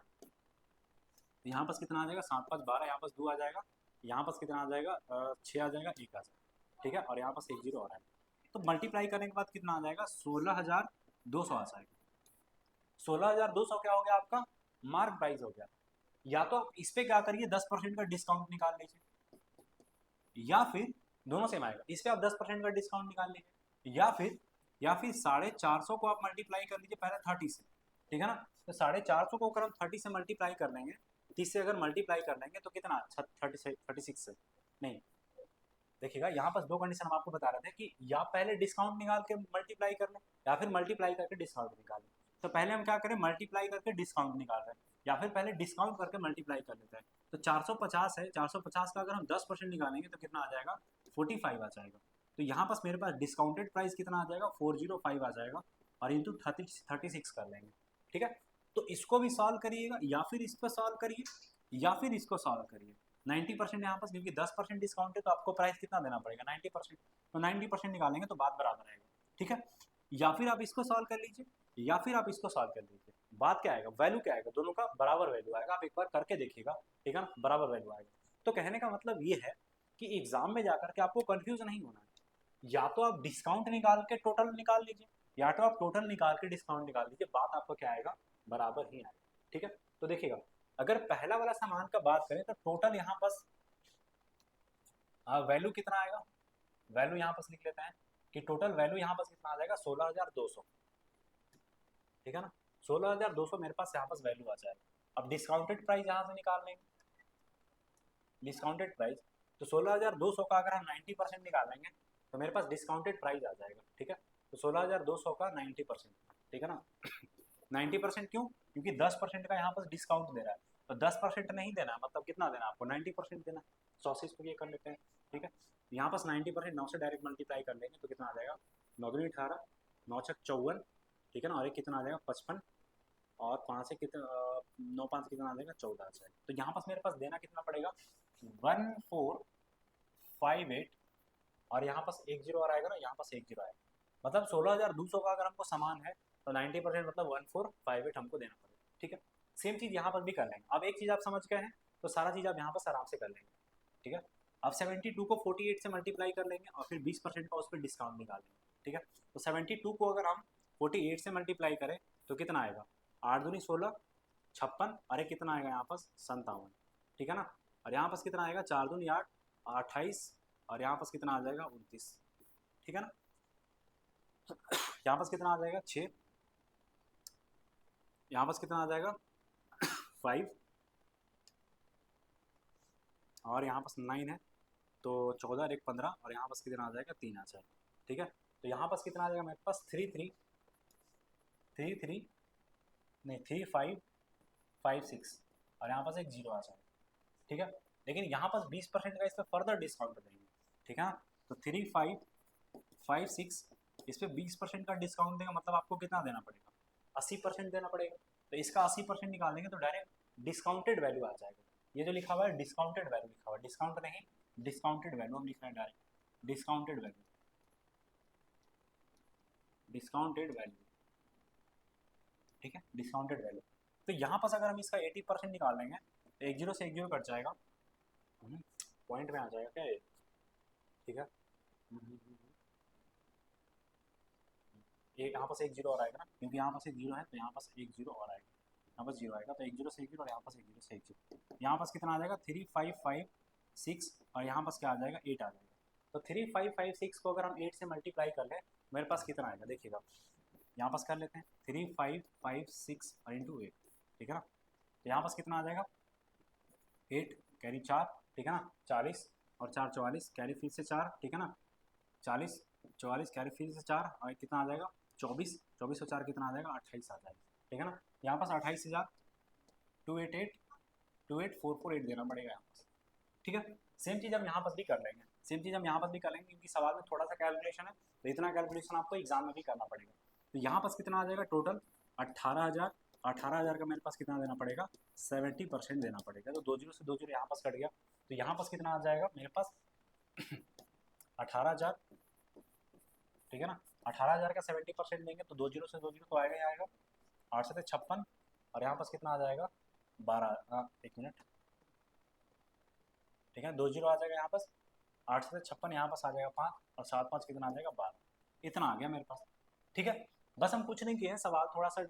Speaker 1: यहाँ पास कितना आ जाएगा 7 5 12, यहाँ पास 2 आ जाएगा, यहाँ पास कितना आ जाएगा 6 आ जाएगा, 1 आ जाएगा, ठीक है। और यहाँ पास 1 0 आ रहा है, तो मल्टीप्लाई करने के बाद कितना आ जाएगा 16,200 आ जाएगा। 16,200 क्या हो गया आपका मार्क प्राइस हो गया। या तो आप इस पे क्या करिए 10% का डिस्काउंट निकाल लीजिए, या फिर दोनों सेम आएगा, इस पे आप 10% का डिस्काउंट निकाल लीजिए, या फिर 450 को आप मल्टीप्लाई कर लीजिए पहले 30 से, ठीक है ना। तो 450 को अगर हम 30 से मल्टीप्लाई कर लेंगे, 30 से अगर मल्टीप्लाई कर लेंगे तो कितना 36 से नहीं, देखिएगा यहाँ पर दो कंडीशन हम आपको बता रहे थे कि या पहले डिस्काउंट निकाल के मल्टीप्लाई कर लें या फिर मल्टीप्लाई करके डिस्काउंट निकाल लें। तो पहले हम क्या करें मल्टीप्लाई करके डिस्काउंट निकाल रहे हैं, या फिर पहले डिस्काउंट करके मल्टीप्लाई कर लेते हैं। तो 450 है, 450 का अगर हम 10% निकालेंगे तो कितना आ जाएगा 45 आ जाएगा, तो यहाँ पास मेरे पास डिस्काउंटेड प्राइस कितना आ जाएगा 405 आ जाएगा और इंटू 36 कर लेंगे। ठीक है, तो इसको भी सॉल्व करिएगा या फिर इसको सॉल्व करिए या फिर इसको सॉल्व करिए। 90% यहाँ पास क्योंकि 10% डिस्काउंट है तो आपको प्राइस कितना देना पड़ेगा 90%, तो 90% निकालेंगे तो बात बराबर आएगा। ठीक है, या फिर आप इसको सॉल्व कर लीजिए या फिर आप इसको सॉल्व कर लीजिए, बात क्या आएगा, वैल्यू क्या आएगा, दोनों का बराबर वैल्यू आएगा। आप एक बार करके देखिएगा, ठीक है ना, बराबर वैल्यू आएगा। तो कहने का मतलब ये है कि एग्जाम में जाकर के आपको कंफ्यूज नहीं होना है, या तो आप डिस्काउंट निकाल के टोटल निकाल लीजिए या तो आप टोटल निकाल के डिस्काउंट निकाल लीजिए, बात आपको क्या आएगा, बराबर ही आएगा। ठीक है, तो देखिएगा अगर पहला वाला सामान का बात करें तो टोटल यहाँ पर वैल्यू कितना आएगा, वैल्यू यहाँ पर लिख लेते हैं कि टोटल वैल्यू यहाँ पर कितना आ जाएगा 16,200। ठीक है ना, 16,200 मेरे पास यहाँ पर वैल्यू आ जाएगा। अब डिस्काउंटेड प्राइस यहाँ से निकाल लेंगे, डिस्काउंटेड प्राइस तो 16,200 का अगर हम 90% निकालेंगे तो मेरे पास डिस्काउंटेड प्राइस आ जाएगा। ठीक है, तो 16,200 का 90%, ठीक है ना 90% क्यों, क्योंकि 10% का यहाँ पर डिस्काउंट दे रहा है, तो 10% नहीं देना है, मतलब कितना देना है आपको 90% देना है। 100 से इसको ये कर लेते हैं। ठीक है, यहाँ पर 90% 9 से डायरेक्ट मल्टीप्लाई कर लेंगे तो कितना आ जाएगा 9 दूनी 18, 9 छक 54, ठीक है ना, और एक कितना आ जाएगा 55 और 5 से कितना 9 5 कितना आ जाएगा 14 आ जाएगा। तो यहाँ पास मेरे पास देना कितना पड़ेगा 1458 और यहाँ पास एक जीरो और आएगा ना, यहाँ पास एक जीरो आएगा, मतलब 16,200 का अगर हमको सामान है तो 90% मतलब 1458 हमको देना पड़ेगा। ठीक है, सेम चीज़ यहाँ पर भी कर लेंगे। अब एक चीज़ आप समझ गए हैं तो सारा चीज़ आप यहाँ पर आराम से कर लेंगे। ठीक है, अब 72 को 48 से मल्टीप्लाई कर लेंगे और फिर 20% का उस पर डिस्काउंट निकाल लेंगे। ठीक है, तो 72 को अगर हम 48 से मल्टीप्लाई करें तो कितना आएगा 8 दूनी 16, 56 और एक कितना आएगा यहाँ पास 57। ठीक है ना, और यहाँ पास कितना आएगा 4 दूनी 8, 28 और यहाँ पास कितना आ जाएगा 29। ठीक है ना, यहाँ पास कितना आ जाएगा 6, यहाँ पास कितना आ जाएगा 5 और यहाँ पास 9 है तो 14 और एक 15 और यहाँ पास कितना आ जाएगा 3 आ जाएगा। ठीक है, तो यहाँ पास कितना आ जाएगा मेरे पास 3 3 3 3 नहीं 3 5 5 6 और यहाँ पास एक जीरो आ जाएगा। ठीक है, लेकिन यहाँ पास 20% का इस पर फर्दर डिस्काउंट देंगे। ठीक है, तो 3 5 5 6 इस पर 20% का डिस्काउंट देगा, मतलब आपको कितना देना पड़ेगा 80% देना पड़ेगा। तो इसका 80% निकालेंगे तो डायरेक्ट डिस्काउंटेड वैल्यू आ जाएगा। ये जो लिखा हुआ है डिस्काउंटेड वैल्यू लिखा हुआ है, डिस्काउंट नहीं डिस्काउंटेड वैल्यू हम लिख रहे हैं direct discounted value, discounted value. ठीक है, डिस्काउंटेड वैल्यू। तो यहाँ पर अगर हम इसका 80% निकाल लेंगे तो एक जीरो से एक जीरो कट जाएगा, पॉइंट में आ जाएगा क्या ये। ठीक है, ये यहाँ पास एक जीरो और आएगा ना, क्योंकि यहाँ पास एक जीरो है तो यहाँ पास एक जीरो और आएगा, यहाँ पास जीरो आएगा तो एक जीरो से एक जीरो और यहाँ पास एक जीरो से एक जीरो, यहाँ पास कितना आ जाएगा 3 5 5 6 और यहाँ पास क्या आ जाएगा 8 आ जाएगा। तो 3 5 5 6 को अगर हम 8 से मल्टीप्लाई कर लें मेरे पास कितना आएगा देखिएगा, यहाँ पास कर लेते हैं 3 5 5 6 और इंटू 8। ठीक है ना, तो यहाँ पास कितना आ जाएगा 8 कैरी 4, ठीक है ना 40 और 4 44 कैरी फिर से 4, ठीक है ना 40 44 कैरी फिर से 4 और कितना आ जाएगा 24 24 और 4 कितना आ जाएगा 28 आ जाएगा। ठीक है ना, यहाँ पास 28,000 288 28448 देना पड़ेगा यहाँ पास। ठीक है, सेम चीज़ हम यहाँ पास भी कर लेंगे, सेम चीज़ हम यहाँ पास भी कर लेंगे क्योंकि सवाल में थोड़ा सा कैलकुलेशन है तो इतना कैलकुलेशन आपको एग्जाम में भी करना पड़ेगा। तो यहाँ पास कितना आ जाएगा टोटल 18,000, 18,000 का मेरे पास कितना देना पड़ेगा 70% देना पड़ेगा। तो 2 जीरो से 2 जीरो यहाँ पास कट गया तो यहाँ पास कितना आ जाएगा मेरे पास 18,000। ठीक है ना, 18,000 का 70% देंगे तो 2 जीरो से 2 जीरो तो आएगा ही आएगा, 8 से 56 और यहाँ पास कितना आ जाएगा 12, एक मिनट। ठीक है, 2 जीरो आ जाएगा यहाँ पास, 8 से 56 यहाँ पास आ जाएगा 5 और 7 5 कितना आ जाएगा 12, इतना आ गया मेरे पास। ठीक है, बस हम कुछ नहीं किए हैं, सवाल थोड़ा सा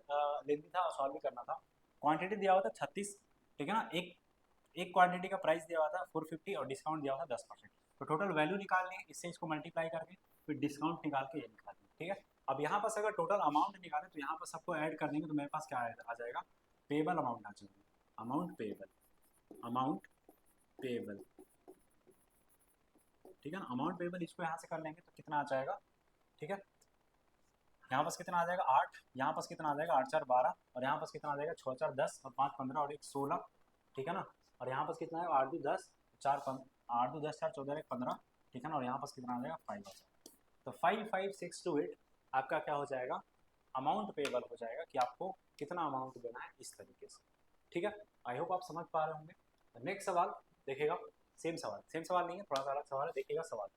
Speaker 1: लेंथी था और सॉल्व भी करना था। क्वांटिटी दिया हुआ था 36, ठीक है ना, एक क्वांटिटी का प्राइस दिया हुआ था 450 और डिस्काउंट दिया हुआ था 10%। तो टोटल वैल्यू निकाल लेंगे, इससे इसको मल्टीप्लाई करके फिर डिस्काउंट निकाल के ये निकाल लेंगे। ठीक है, अब यहाँ पास अगर टोटल अमाउंट निकालें तो यहाँ पर सबको ऐड कर देंगे तो मेरे पास क्या आ जाएगा पेबल अमाउंट आ जाएगा, अमाउंट पेबल, अमाउंट पेबल। ठीक है ना, अमाउंट पेबल इसको यहाँ से कर लेंगे तो कितना आ जाएगा। ठीक है, यहाँ पास कितना आ जाएगा 8, यहाँ पास कितना आ जाएगा 8 4 12 और यहाँ पास कितना आ जाएगा 6 4 10 और 5 15 और 1 16। ठीक है ना, और यहाँ पास कितना है 8 2 10 4 8 2 10 4 14 1 15। ठीक है ना, और यहाँ पास कितना आ जाएगा 5 आ जाएगा। तो 55628 आपका क्या हो जाएगा, अमाउंट पेबल हो जाएगा कि आपको कितना अमाउंट देना है इस तरीके से। ठीक है, आई होप आप समझ पा रहे होंगे। नेक्स्ट सवाल देखिएगा, सेम सवाल नहीं है, थोड़ा सा अलग सवाल है, देखिएगा सवाल।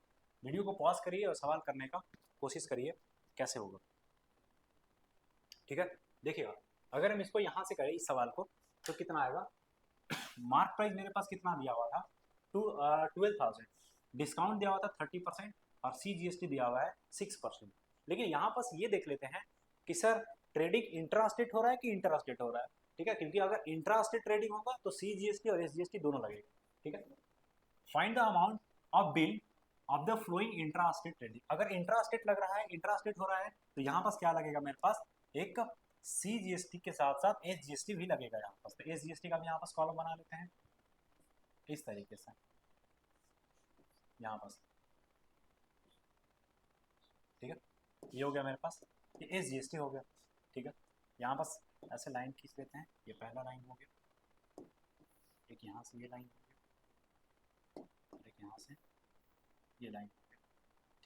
Speaker 1: वीडियो को पॉज करिए और सवाल करने का कोशिश करिए कैसे होगा। ठीक है, देखिएगा अगर हम इसको यहाँ से करें इस सवाल को तो कितना आएगा। मार्क प्राइस मेरे पास कितना दिया हुआ था, 12,000, डिस्काउंट दिया हुआ था 30% और CGST दिया हुआ है 6%। लेकिन यहाँ पास ये देख लेते हैं कि सर ट्रेडिंग इंट्रास्टेट हो रहा है कि इंटरस्टेट हो रहा है। ठीक है, क्योंकि अगर इंट्रास्टेट ट्रेडिंग होगा तो CGST और SGST दोनों लगेगा। ठीक है, find the amount of bill of the flowing intrastate trading. अगर इंट्रास्टेट लग रहा है, इंट्रास्टेट हो रहा है, तो यहाँ पास क्या लगेगा मेरे पास, एक CGST के साथ साथ SGST भी लगेगा यहाँ पास। तो SGST का भी यहाँ पास कॉलम बना लेते हैं इस तरीके से यहाँ पास। ठीक है, ये हो गया मेरे पास, ये SGST हो गया। ठीक है, यहाँ पास ऐसे लाइन खींच लेते हैं, ये पहला लाइन हो गया, एक यहाँ से ये लाइन हो गया और एक यहाँ से ये लाइन हो गया।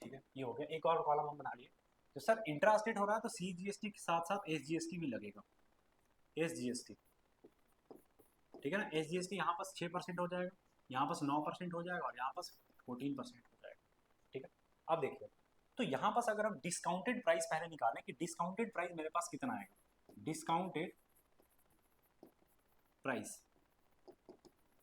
Speaker 1: ठीक है, ये हो गया, एक और कॉलम हम बना लिए। तो सर इंट्रास्टेट हो रहा है तो CGST के साथ साथ SGST भी लगेगा, SGST। ठीक है ना, SGST यहाँ पास 6% हो जाएगा, यहाँ पास 9% हो जाएगा और यहाँ पास 14% हो जाएगा। ठीक है, अब देखिए तो यहाँ पास अगर हम डिस्काउंटेड प्राइस पहले निकालें कि डिस्काउंटेड प्राइस मेरे पास कितना आएगा, डिस्काउंटेड प्राइस।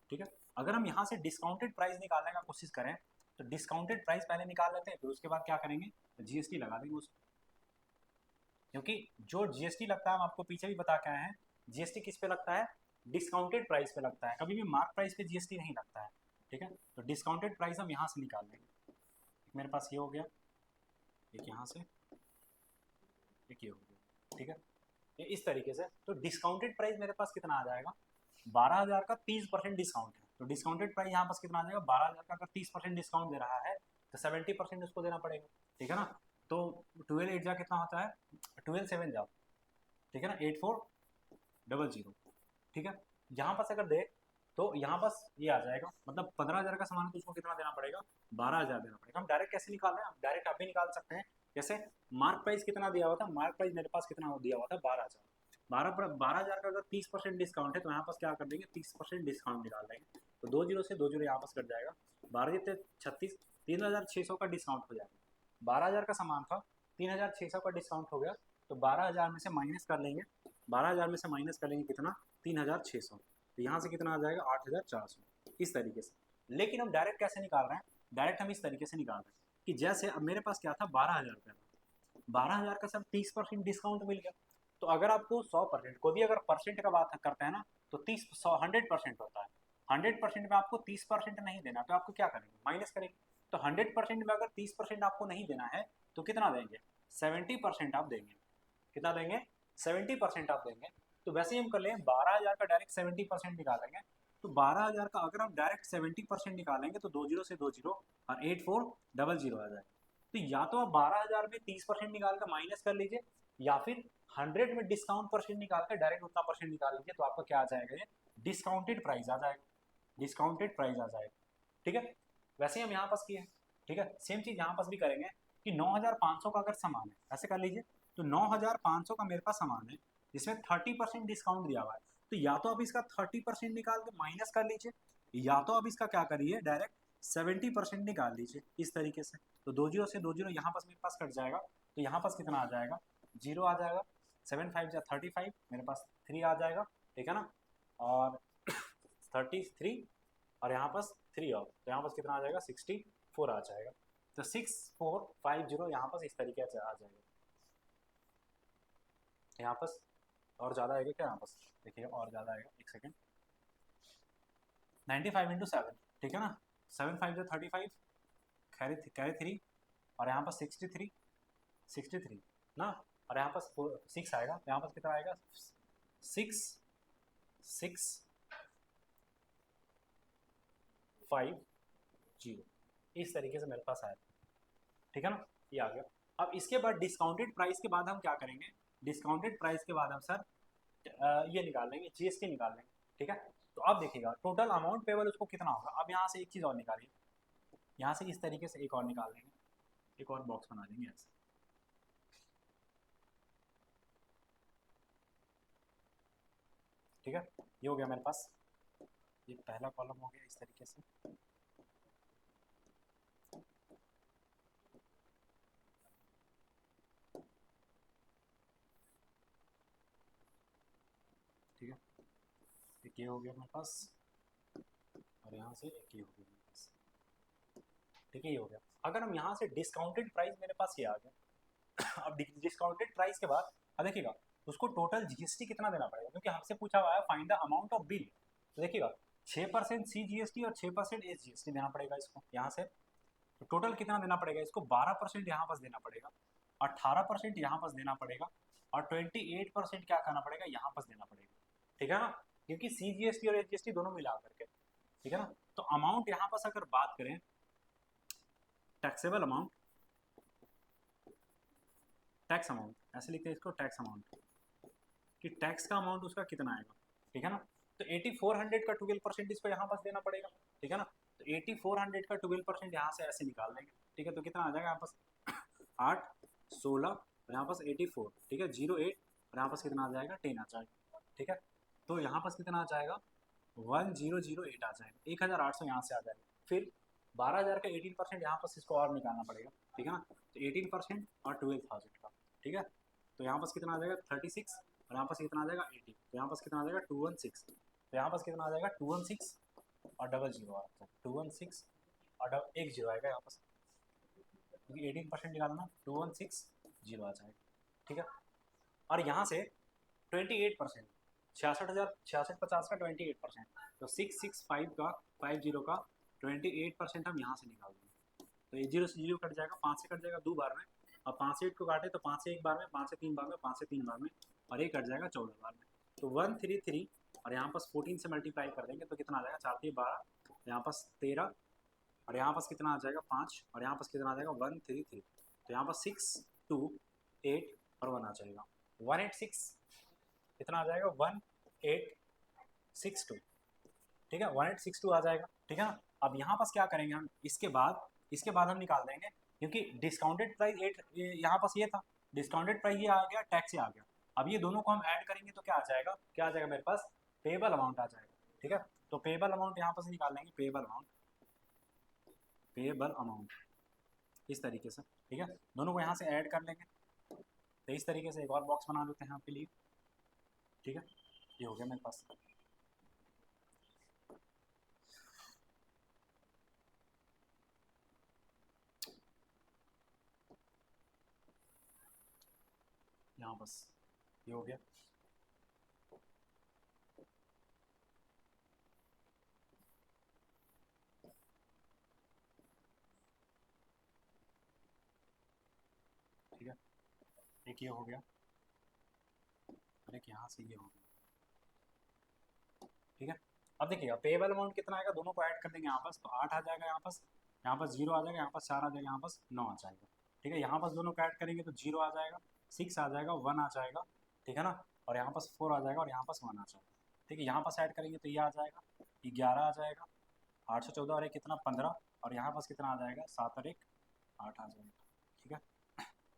Speaker 1: ठीक है, अगर हम यहाँ से डिस्काउंटेड प्राइस निकालने का कोशिश करें तो डिस्काउंटेड प्राइस पहले निकाल लेते हैं, फिर उसके बाद क्या करेंगे, GST लगा देंगे उसको। क्योंकि जो GST लगता है, हम आपको पीछे भी बता के आए हैं, GST किस पे लगता है, डिस्काउंटेड प्राइस पे लगता है, कभी भी मार्क प्राइस पे GST नहीं लगता है। ठीक है, तो डिस्काउंटेड प्राइस हम यहाँ से निकाल लेंगे। मेरे पास ये हो गया, एक यहाँ से, एक ये हो गया। ठीक है, ये इस तरीके से। तो डिस्काउंटेड प्राइस मेरे पास कितना आ जाएगा, 12,000 का 30% डिस्काउंट है, तो डिस्काउंटेड प्राइस यहाँ पास कितना आ जाएगा, 12,000 का अगर 30% डिस्काउंट दे रहा है तो 70% उसको देना पड़ेगा। ठीक है ना, तो 12 8 जा कितना होता है, 12 7 जाओ। ठीक है ना, 8400। ठीक है, यहाँ पास अगर देख तो यहाँ पास ये आ जाएगा, मतलब 15,000 का सामान है तो उसको कितना देना पड़ेगा, 12,000 देना पड़ेगा। हम डायरेक्ट कैसे निकाल रहे हैं, हम डायरेक्ट आप भी निकाल सकते हैं। जैसे मार्क प्राइस कितना दिया हुआ था, मार्क प्राइस मेरे पास कितना दिया हुआ था, 12,000। 12,000 का अगर 30% डिस्काउंट है तो यहाँ पास क्या कर देंगे, 30% डिस्काउंट निकाल देंगे। तो 2 जीरो से 2 जीरो यहाँ पास कट जाएगा, 12 जितने 36, 3,600 का डिस्काउंट हो जाएगा। 12,000 का सामान था, 3,600 का डिस्काउंट हो गया, तो 12,000 में से माइनस कर लेंगे, 12,000 में से माइनस कर लेंगे कितना, 3,600। तो यहाँ से कितना आ जाएगा, 8,400, इस तरीके से। लेकिन हम डायरेक्ट कैसे निकाल रहे हैं, डायरेक्ट हम इस तरीके से निकाल रहे हैं कि जैसे अब मेरे पास क्या था, 12,000 रुपये, 12,000 का सब 30% डिस्काउंट मिल गया। तो अगर आपको 100% को भी अगर परसेंट का बात करते हैं ना, तो 100% होता है। 100% में आपको 30% नहीं देना, तो आपको क्या करेंगे, माइनस करेंगे। तो 100% में अगर 30% आपको नहीं देना है तो कितना देंगे, 70% आप देंगे। कितना देंगे, 70% आप देंगे। तो वैसे ही हम कर लें, 12,000 का डायरेक्ट 70% निकालेंगे, तो 12,000 का अगर हम डायरेक्ट 70% निकालेंगे तो 2 जीरो से 2 जीरो और 8400 आ जाएगा। तो या तो आप 12,000 में 30% निकाल कर माइनस कर लीजिए, या फिर 100 में डिस्काउंट परसेंट निकाल कर डायरेक्ट उतना परसेंट निकाल लीजिए, तो आपका क्या आ जाएगा, ये डिस्काउंटेड प्राइस आ जाएगा, डिस्काउंटेड प्राइस आ जाएगा। ठीक है, वैसे ही हम यहाँ पास किए। ठीक है, सेम चीज़ यहाँ पास भी करेंगे कि 9,500 का अगर सामान है, ऐसे कर लीजिए, तो 9,500 का मेरे पास सामान है जिसमें 30% डिस्काउंट दिया हुआ है, तो या तो आप इसका 30% निकाल के माइनस कर लीजिए, या तो आप इसका क्या करिए, डायरेक्ट 70% निकाल लीजिए इस तरीके से। तो 2 जीरो से 2 जीरो यहाँ पास मेरे पास कट जाएगा, तो यहाँ पास कितना आ जाएगा, 0 आ जाएगा, 7 5 जा 35, मेरे पास 3 आ जाएगा। ठीक है ना, और 33 और यहाँ पास 3 और, तो यहाँ पास कितना आ जाएगा, 64 आ जाएगा। तो 6450 यहाँ पास इस तरीके से आ जाएगा। यहाँ पास और ज़्यादा आएगा क्या, यहाँ पास देखिए और ज़्यादा आएगा, एक सेकेंड, 95 इंटू 7। ठीक है ना, 7 5 जो 35, कैरी 3 और यहाँ पास 63 ना, और यहाँ पास 6 आएगा, तो यहाँ पास कितना आएगा, 6 6 5 0, इस तरीके से मेरे पास आया। ठीक है ना, ये आ गया। अब इसके बाद डिस्काउंटेड प्राइस के बाद हम क्या करेंगे, डिस्काउंटेड प्राइस के बाद हम सर ये निकाल लेंगे, GST निकाल लेंगे। ठीक है, तो अब देखिएगा टोटल अमाउंट पेबल उसको कितना होगा। अब यहाँ से एक चीज़ और निकालिए, यहाँ से इस तरीके से एक और निकाल लेंगे। एक और बॉक्स बना देंगे ऐसे, ठीक है। ये हो गया मेरे पास, ये पहला कॉलम हो गया इस तरीके से। ठीक है, एक ये हो गया मेरे पास, और यहाँ से एक ये हो गया मेरे पास, ठीक है। ये हो गया। अगर हम यहाँ से डिस्काउंटेड प्राइस मेरे पास ये आ गया अब डिस्काउंटेड प्राइस के बाद अब देखिएगा उसको टोटल जीएसटी कितना देना पड़ेगा, क्योंकि हमसे पूछा हुआ है find the amount of bill. तो देखिएगा 6% CGST और 6% SGST देना पड़ेगा इसको यहाँ से। तो टोटल कितना देना पड़ेगा इसको, 12% यहाँ पास देना पड़ेगा, 18% यहाँ पास देना पड़ेगा, और 28% क्या करना पड़ेगा यहाँ पास देना पड़ेगा, ठीक है ना, क्योंकि CGST और SGST दोनों मिला करके, ठीक है ना। तो अमाउंट यहाँ पास अगर बात करें, टैक्सेबल अमाउंट, टैक्स अमाउंट ऐसे लिखते हैं इसको, टैक्स अमाउंट, कि टैक्स का अमाउंट उसका कितना आएगा, ठीक है ना। तो 8400 का 12% इसको यहाँ पास देना पड़ेगा, ठीक है ना। तो 8400 का 12% यहाँ से ऐसे निकाल देंगे, ठीक है। तो कितना आ जाएगा यहाँ पास 8, 16 और यहाँ पास 84, ठीक है, 08 और यहाँ पास कितना आ जाएगा 10 आ जाएगा, ठीक है। तो यहाँ पास कितना आ जाएगा 1008 आ जाएगा, 1800 यहाँ से आ जाएगा। फिर 12000 का 18% यहाँ पास इसको और निकालना पड़ेगा, ठीक है ना। तो 18% और 12000 का, ठीक है। तो यहाँ पास कितना आ जाएगा 36 और यहाँ पास कितना आ जाएगा 80, तो यहाँ पास कितना आ जाएगा 216, तो यहाँ पास कितना आ जाएगा 216 और 00 आ जाएगा 216 और एक जीरो आएगा यहाँ पास, क्योंकि 18% निकालना 216 आ जाएगा, ठीक है। और यहाँ से 28%, 66,000 का 28%, तो 665 का 50 का 28% हम यहाँ से निकाल देंगे। तो ये जीरो से जीरो कट जाएगा, 5 से कट जाएगा 2 बार में, और 5 से 8 को काटे तो 5 से 1 बार में, 5 से 3 बार में, 5 से 3 बार में, और ये कट जाएगा 14 बार में। तो 133 और यहाँ पास 14 से मल्टीप्लाई कर देंगे तो कितना आ जाएगा 4 3 12, यहाँ पास 13 और यहाँ पास कितना आ जाएगा 5 और यहाँ पास कितना आ जाएगा 133, तो यहाँ पास 6 2 8 और 1 आ जाएगा 186, कितना आ जाएगा 1862, ठीक है 1862 आ जाएगा, ठीक है ना। अब यहाँ पास क्या करेंगे हम, इसके बाद हम निकाल देंगे, क्योंकि डिस्काउंटेड प्राइस 8 यहाँ पास ये था, डिस्काउंटेड प्राइस ये आ गया, टैक्स ये आ गया। अब ये दोनों को हम ऐड करेंगे तो क्या आ जाएगा, क्या आ जाएगा मेरे पास पेएबल अमाउंट आ जाएगा, ठीक है। तो पेएबल अमाउंट यहाँ पास निकाल लेंगे, पेएबल अमाउंट, पेएबल अमाउंट इस तरीके से, ठीक है। दोनों को यहाँ से ऐड कर लेंगे, तो इस तरीके से एक और बॉक्स बना देते हैं आपके लिए, ठीक है। ये हो गया मेरे पास, यहाँ बस ये हो गया, ठीक है। एक ये हो गया और एक यहाँ से ये हो गया, ठीक है। अब देखिएगा पेएबल अमाउंट कितना आएगा, दोनों को ऐड कर देंगे यहाँ पास, तो 8 आ जाएगा यहाँ पास 0 आ जाएगा, यहाँ पास 4 आ जाएगा, यहाँ पास 9 आ जाएगा, ठीक है। यहाँ पास दोनों को ऐड करेंगे तो 0 आ जाएगा, 6 आ जाएगा, 1 आ जाएगा, ठीक है ना, और यहाँ पास 4 आ जाएगा और यहाँ पास 1 आ जाएगा, ठीक है। यहाँ पास ऐड करेंगे तो ये आ जाएगा, 11 आ जाएगा, 814 और एक कितना 15, और यहाँ पास कितना आ जाएगा 7 और एक 8 आ जाएगा, ठीक है।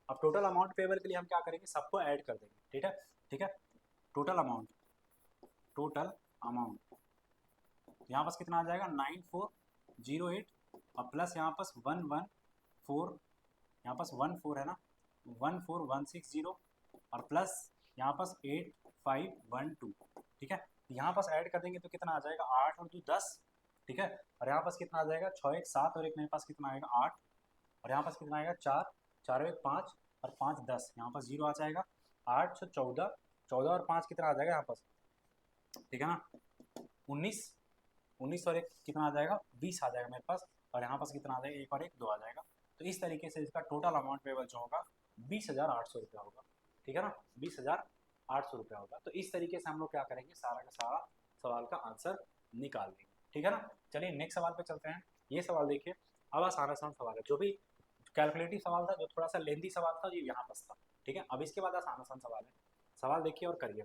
Speaker 1: अब टोटल अमाउंट पेबल के लिए हम क्या करेंगे, सबको ऐड कर देंगे, ठीक है, ठीक है। टोटल अमाउंट, टोटल अमाउंट यहाँ पास कितना आ जाएगा 9408 और प्लस यहाँ पास 114, यहाँ पास 14 है ना, 14160 और प्लस यहाँ पास 8512, ठीक है। यहाँ पास ऐड कर देंगे तो कितना आ जाएगा 8 और 2 10, ठीक है। और यहाँ पास कितना आ जाएगा 6 1 7 और एक मेरे पास कितना आएगा 8, और यहाँ पास कितना आएगा 4 4 1 5 और 5 10, यहाँ पास 0 आ जाएगा, 8 6 14, 14 और 5 कितना आ जाएगा यहाँ पास, ठीक है ना 19, 19 और एक कितना आ जाएगा 20 आ जाएगा मेरे पास, और यहाँ पास कितना आ जाएगा 1 और 1 2 आ जाएगा। तो इस तरीके से इसका टोटल अमाउंट पेबल जो होगा 20,800 रुपया होगा, ठीक है ना, 20,800 रुपया होगा। तो इस तरीके से हम लोग क्या करेंगे, सारा का सारा सवाल का आंसर निकाल लेंगे, ठीक है ना। चलिए नेक्स्ट सवाल पे चलते हैं। ये सवाल देखिए, अब आसान आसान सवाल है, जो भी कैलकुलेटिव सवाल था, जो थोड़ा सा लेंथी सवाल था, ये यहाँ पास था, ठीक है। अब इसके बाद आसान आसान सवाल है, सवाल देखिए और करिए,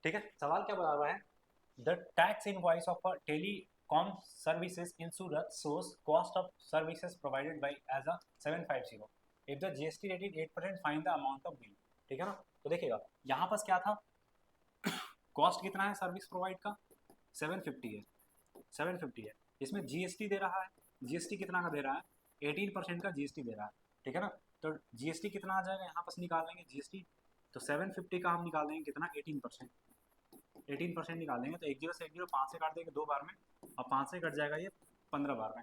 Speaker 1: ठीक है। सवाल क्या बता हुआ है, the tax invoice of a com services in Surat shows cost of services provided by as a 750. If the GST rate is 8%, find the amount of bill. ठीक है ना। तो देखिएगा यहाँ पास क्या था, कॉस्ट कितना है सर्विस प्रोवाइड का 750 है, 750 है। इसमें जीएसटी दे रहा है, जीएसटी कितना का दे रहा है 18% का जीएसटी दे रहा है। ठीक है ना। तो जीएसटी कितना आ जाएगा यहाँ पास निकाल लेंगे जीएसटी, तो 750 का हम निकाल देंगे कितना 18%, 18% निकाल देंगे तो 10 से 10 5 से काट देंगे 2 बार में, और 5 से कट जाएगा ये 15 बार में।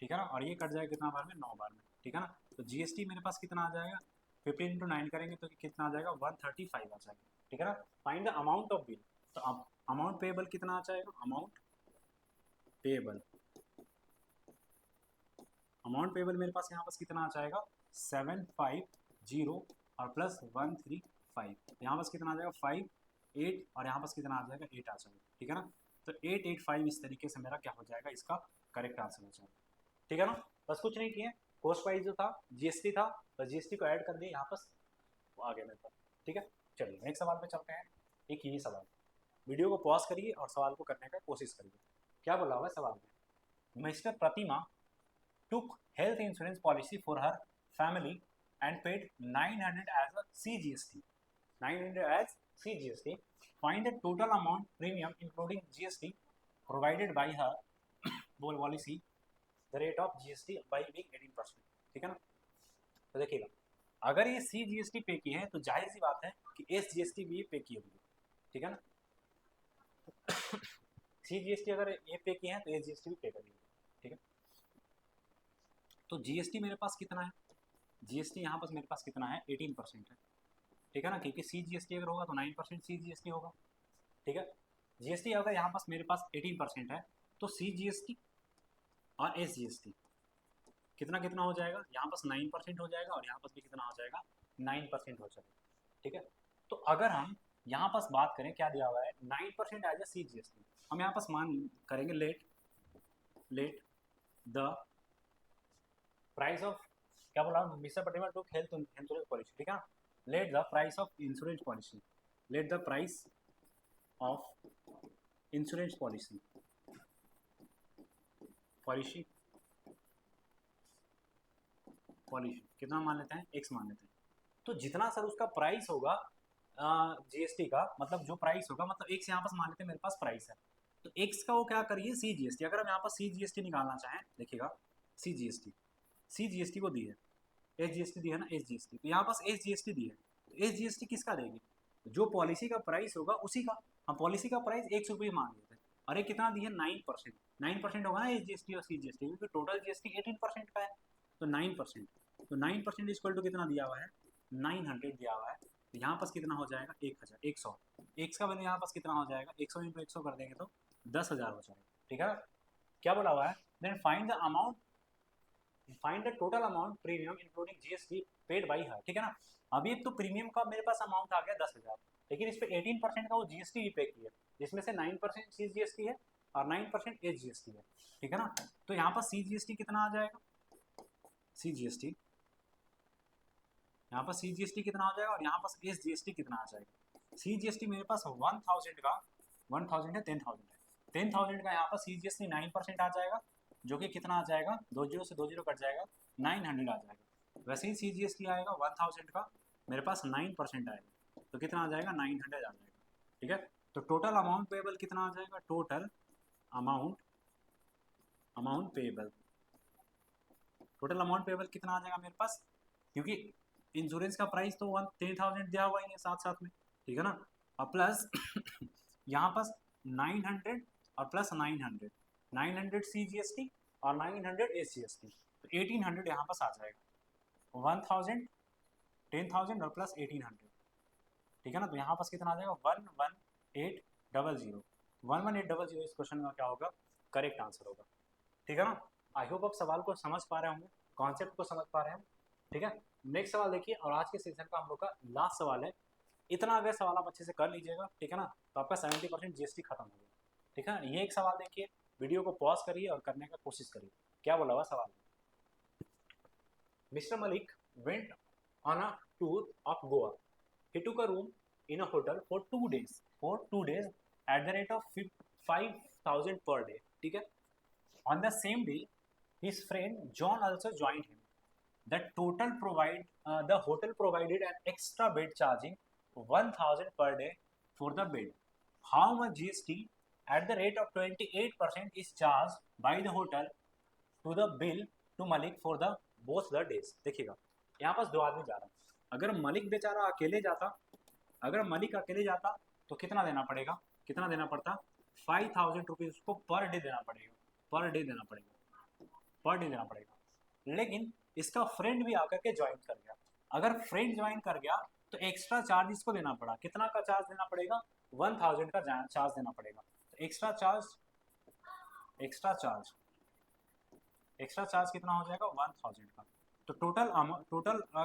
Speaker 1: ठीक है ना। और ये कट जाएगा कितना बार में 9 बार में। ठीक है ना। तो जीएसटी मेरे पास कितना आ जाएगा 15 इंटू 9 करेंगे तो कितना आ जाएगा 135 आ जाएगा। ठीक है ना। Find the amount of bill, तो अब अमाउंट पेएबल कितना आ जाएगा, अमाउंट पेएबल, अमाउंट पेएबल मेरे पास यहाँ पास कितना आ जाएगा 750 और प्लस 135, यहाँ पास कितना आ जाएगा 5 8 और यहाँ पास कितना आ जाएगा 8 आ जाएगा। ठीक है ना। तो 885 इस तरीके से मेरा क्या हो जाएगा, इसका करेक्ट आंसर हो जाएगा। ठीक है ना। बस कुछ नहीं किया, कॉस्ट वाइज जो था जीएसटी था, तो जीएसटी को ऐड कर दिया यहाँ पास आ गया मेरे पास। ठीक है। चलिए नेक्स्ट सवाल पे चलते हैं। एक ये सवाल, वीडियो को पॉज करिए और सवाल को करने का कोशिश करिए। क्या बोला हुआ है सवाल में, mister Pratima took health insurance policy for her family and paid 900 as a CGST. 900 as CGST. Find the total amount premium including GST provided by her policy. The rate of GST by being 18%. ठीक है ना। तो देखिएगा अगर ये CGST पे की है तो जाहिर सी बात है कि SGST भी पे की होगी। ठीक है ना। CGST अगर ये पे की है तो SGST भी पे करेगी। ठीक है। तो जीएसटी मेरे पास कितना है, जीएसटी यहाँ पास मेरे पास कितना है 18% है। ठीक है ना। क्योंकि सीजीएसटी अगर होगा तो 9% सीजीएसटी होगा। ठीक है। जीएसटी अगर यहाँ पास मेरे पास 18% है तो सीजीएसटी और एसजीएसटी कितना कितना हो जाएगा, यहाँ पास 9% हो जाएगा और यहाँ पास भी कितना हो जाएगा 9% हो जाएगा। ठीक है। तो अगर हम यहाँ पास बात करें क्या दिया हुआ है 9% आ जाए सीजीएसटी, हम यहाँ पास मान करेंगे लेट द प्राइस ऑफ, क्या बोला मिस्टर प्रतिमा टुक हेल्थ इंश्योरेंस पॉलिसी। ठीक है। Let the price of insurance policy, let the price of insurance policy policy policy कितना मान लेते हैं x मान लेते हैं। तो जितना सर उसका प्राइस होगा जीएसटी का, मतलब जो प्राइस होगा मतलब x यहाँ पास मान लेते हैं मेरे पास प्राइस है, तो x का वो क्या करिए सीजीएसटी। अगर हम यहाँ पास सीजीएसटी निकालना चाहें, देखिएगा सीजीएसटी को दी है, एसजीएसटी दी है ना एसजीएसटी, तो यहाँ पास एसजीएसटी दी है, तो एसजीएसटी किसका देगी, जो पॉलिसी का प्राइस होगा उसी का। हम पॉलिसी का प्राइस 100 रुपये मान लेते हैं और ये कितना दी है 9%, 9% होगा ना एसजीएसटी और सीजीएसटी, क्योंकि टोटल जीएसटी 18% का है तो 9%, तो 9% इक्वल टू कितना दिया हुआ है 900 दिया हुआ है। तो यहाँ पास कितना हो जाएगा 100, एक्स का वैल्यू यहाँ पास कितना हो जाएगा 100 इंटू 100 कर देंगे तो 10,000 हो जाएगा। ठीक है। क्या बोला हुआ है, then find the amount, find the total amount premium including GST paid by her. ठीक है ना। अभी तो प्रीमियम का मेरे पास अमाउंट आ गया 10,000, लेकिन इस पे 18% का वो जीएसटी भी पे किया, जिसमें से 9% सीजीएसटी है और 9% एसजीएसटी है। ठीक है ना। तो यहाँ पर सीजीएसटी कितना आ जाएगा, सीजीएसटी यहाँ पर सीजीएसटी कितना हो जाएगा और यहाँ पर एसजीएसटी कितना आ जाएगा। सीजीएसटी मेरे पास 1000 का 1000 है 10,000 है, 10,000 का यहाँ पर सीजीएसटी 9% आ जाएगा, जो कि कितना आ जाएगा 20 से 20 कट जाएगा 900 आ जाएगा। वैसे ही सीजीएसटी आएगा 1000 का मेरे पास 9% आएगा, तो कितना आ जाएगा 900 आ जाएगा। ठीक है। तो टोटल अमाउंट पेएबल कितना आ जाएगा, total amount payable, total amount payable कितना आ जाएगा मेरे पास, क्योंकि इंश्योरेंस का प्राइस तो 10,000 दिया हुआ ही है साथ साथ में। ठीक है ना। और प्लस यहाँ पास 900 और प्लस 900 सीजीएसटी और 900 एसजीएसटी, तो 1800 यहाँ पास आ जाएगा, 1000 10,000 और प्लस 1800। ठीक है ना। तो यहाँ पास कितना आ जाएगा 11800, 11800 इस क्वेश्चन का क्या होगा करेक्ट आंसर होगा। ठीक है ना। आई होप आप सवाल को समझ पा रहे होंगे, कॉन्सेप्ट को समझ पा रहे हैं। ठीक है। नेक्स्ट सवाल देखिए, और आज के सेशन का हम लोग का लास्ट सवाल है। इतना अगर सवाल आप अच्छे से कर लीजिएगा, ठीक है ना, तो आपका 70% जीएसटी खत्म हो गया। ठीक है। ये एक सवाल देखिए, वीडियो को पॉज करिए और करने का कोशिश करिए। क्या बोला हुआ सवाल, mister Malik went on a tour of Goa, he took a room in a hotel for 2 days at the rate of 5,000 per day। ठीक है। On the same day, his friend John also joined him. The hotel provided an extra bed charging 1,000 per day for the bed. How much GST at the rate of 28% is charged by the hotel to the bill to Malik for the both the days. देखिएगा यहाँ पास दो आदमी जा रहे हैं. अगर मलिक बेचारा अकेले जाता, तो कितना देना पड़ेगा, कितना देना पड़ता, 5,000 रुपीज उसको पर डे देना पड़ेगा, पर डे देना पड़ेगा. लेकिन इसका फ्रेंड भी आकर के ज्वाइन कर गया. अगर फ्रेंड ज्वाइन कर गया तो एक्स्ट्रा चार्ज इसको देना पड़ा. कितना का चार्ज देना पड़ेगा, 1,000 का चार्ज देना पड़ेगा. एक्स्ट्रा चार्ज कितना हो जाएगा, 1,000 का. तो टोटल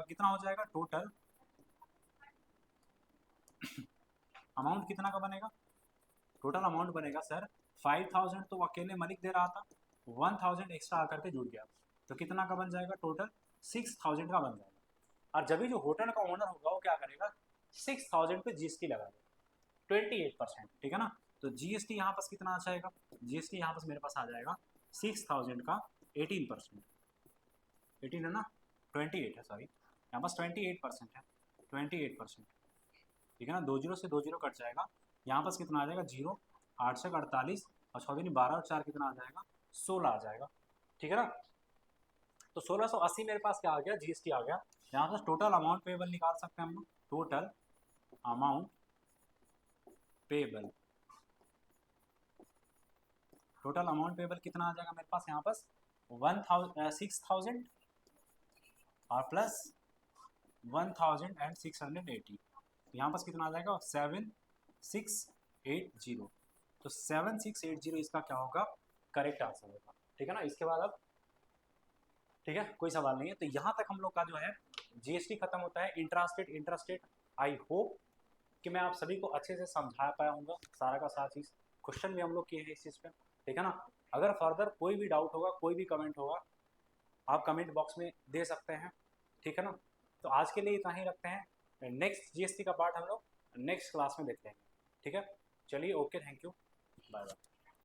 Speaker 1: कितना हो जाएगा, टोटल अमाउंट कितना का बनेगा, टोटल अमाउंट बनेगा सर 5,000 तो अकेले मलिक दे रहा था, 1,000 एक्स्ट्रा आकर के जुड़ गया, तो कितना का बन जाएगा, टोटल 6,000 का बन जाएगा. और जब भी जो होटल का ओनर होगा वो क्या करेगा, 6,000 पे जीएसटी लगा देगा 28%. ठीक है ना. तो जीएसटी यहाँ पास कितना आ जाएगा, जीएसटी यहाँ पास मेरे पास आ जाएगा 6,000 का 18%. 18 है ना, 28 है, सॉरी यहाँ पास 28% है, 28%. ठीक है ना. 2 जीरो से 2 जीरो कट जाएगा. यहाँ पास कितना आ जाएगा, 0, 8 से 48 और 6 दिन 12 और 4 कितना आ जाएगा, 16 आ जाएगा. ठीक है ना. तो 1680 मेरे पास क्या आ गया, जीएसटी आ गया. यहाँ पर टोटल अमाउंट पेबल निकाल सकते हैं हम लोग. टोटल अमाउंट पेबल, कितना आ जाएगा मेरे पास, यहाँ पास 6,000 और प्लस 1,680. यहाँ पास कितना आ जाएगा, 7,680. तो 7,680 इसका क्या होगा, करेक्ट आंसर होगा. ठीक है ना. इसके बाद अब ठीक है, कोई सवाल नहीं है. तो यहाँ तक हम लोग का जो है जीएसटी खत्म होता है. इंट्रास्टेट आई होप कि मैं आप सभी को अच्छे से समझा पाया हूँगा सारा का सारा चीज़. क्वेश्चन भी हम लोग किए हैं इस चीज़ पे. ठीक है ना. अगर फर्दर कोई भी डाउट होगा, कोई भी कमेंट होगा, आप कमेंट बॉक्स में दे सकते हैं. ठीक है ना. तो आज के लिए इतना ही रखते हैं. नेक्स्ट जीएसटी का पार्ट हम लोग नेक्स्ट क्लास में देख लेंगे. ठीक है. चलिए, okay, thank you, bye bye.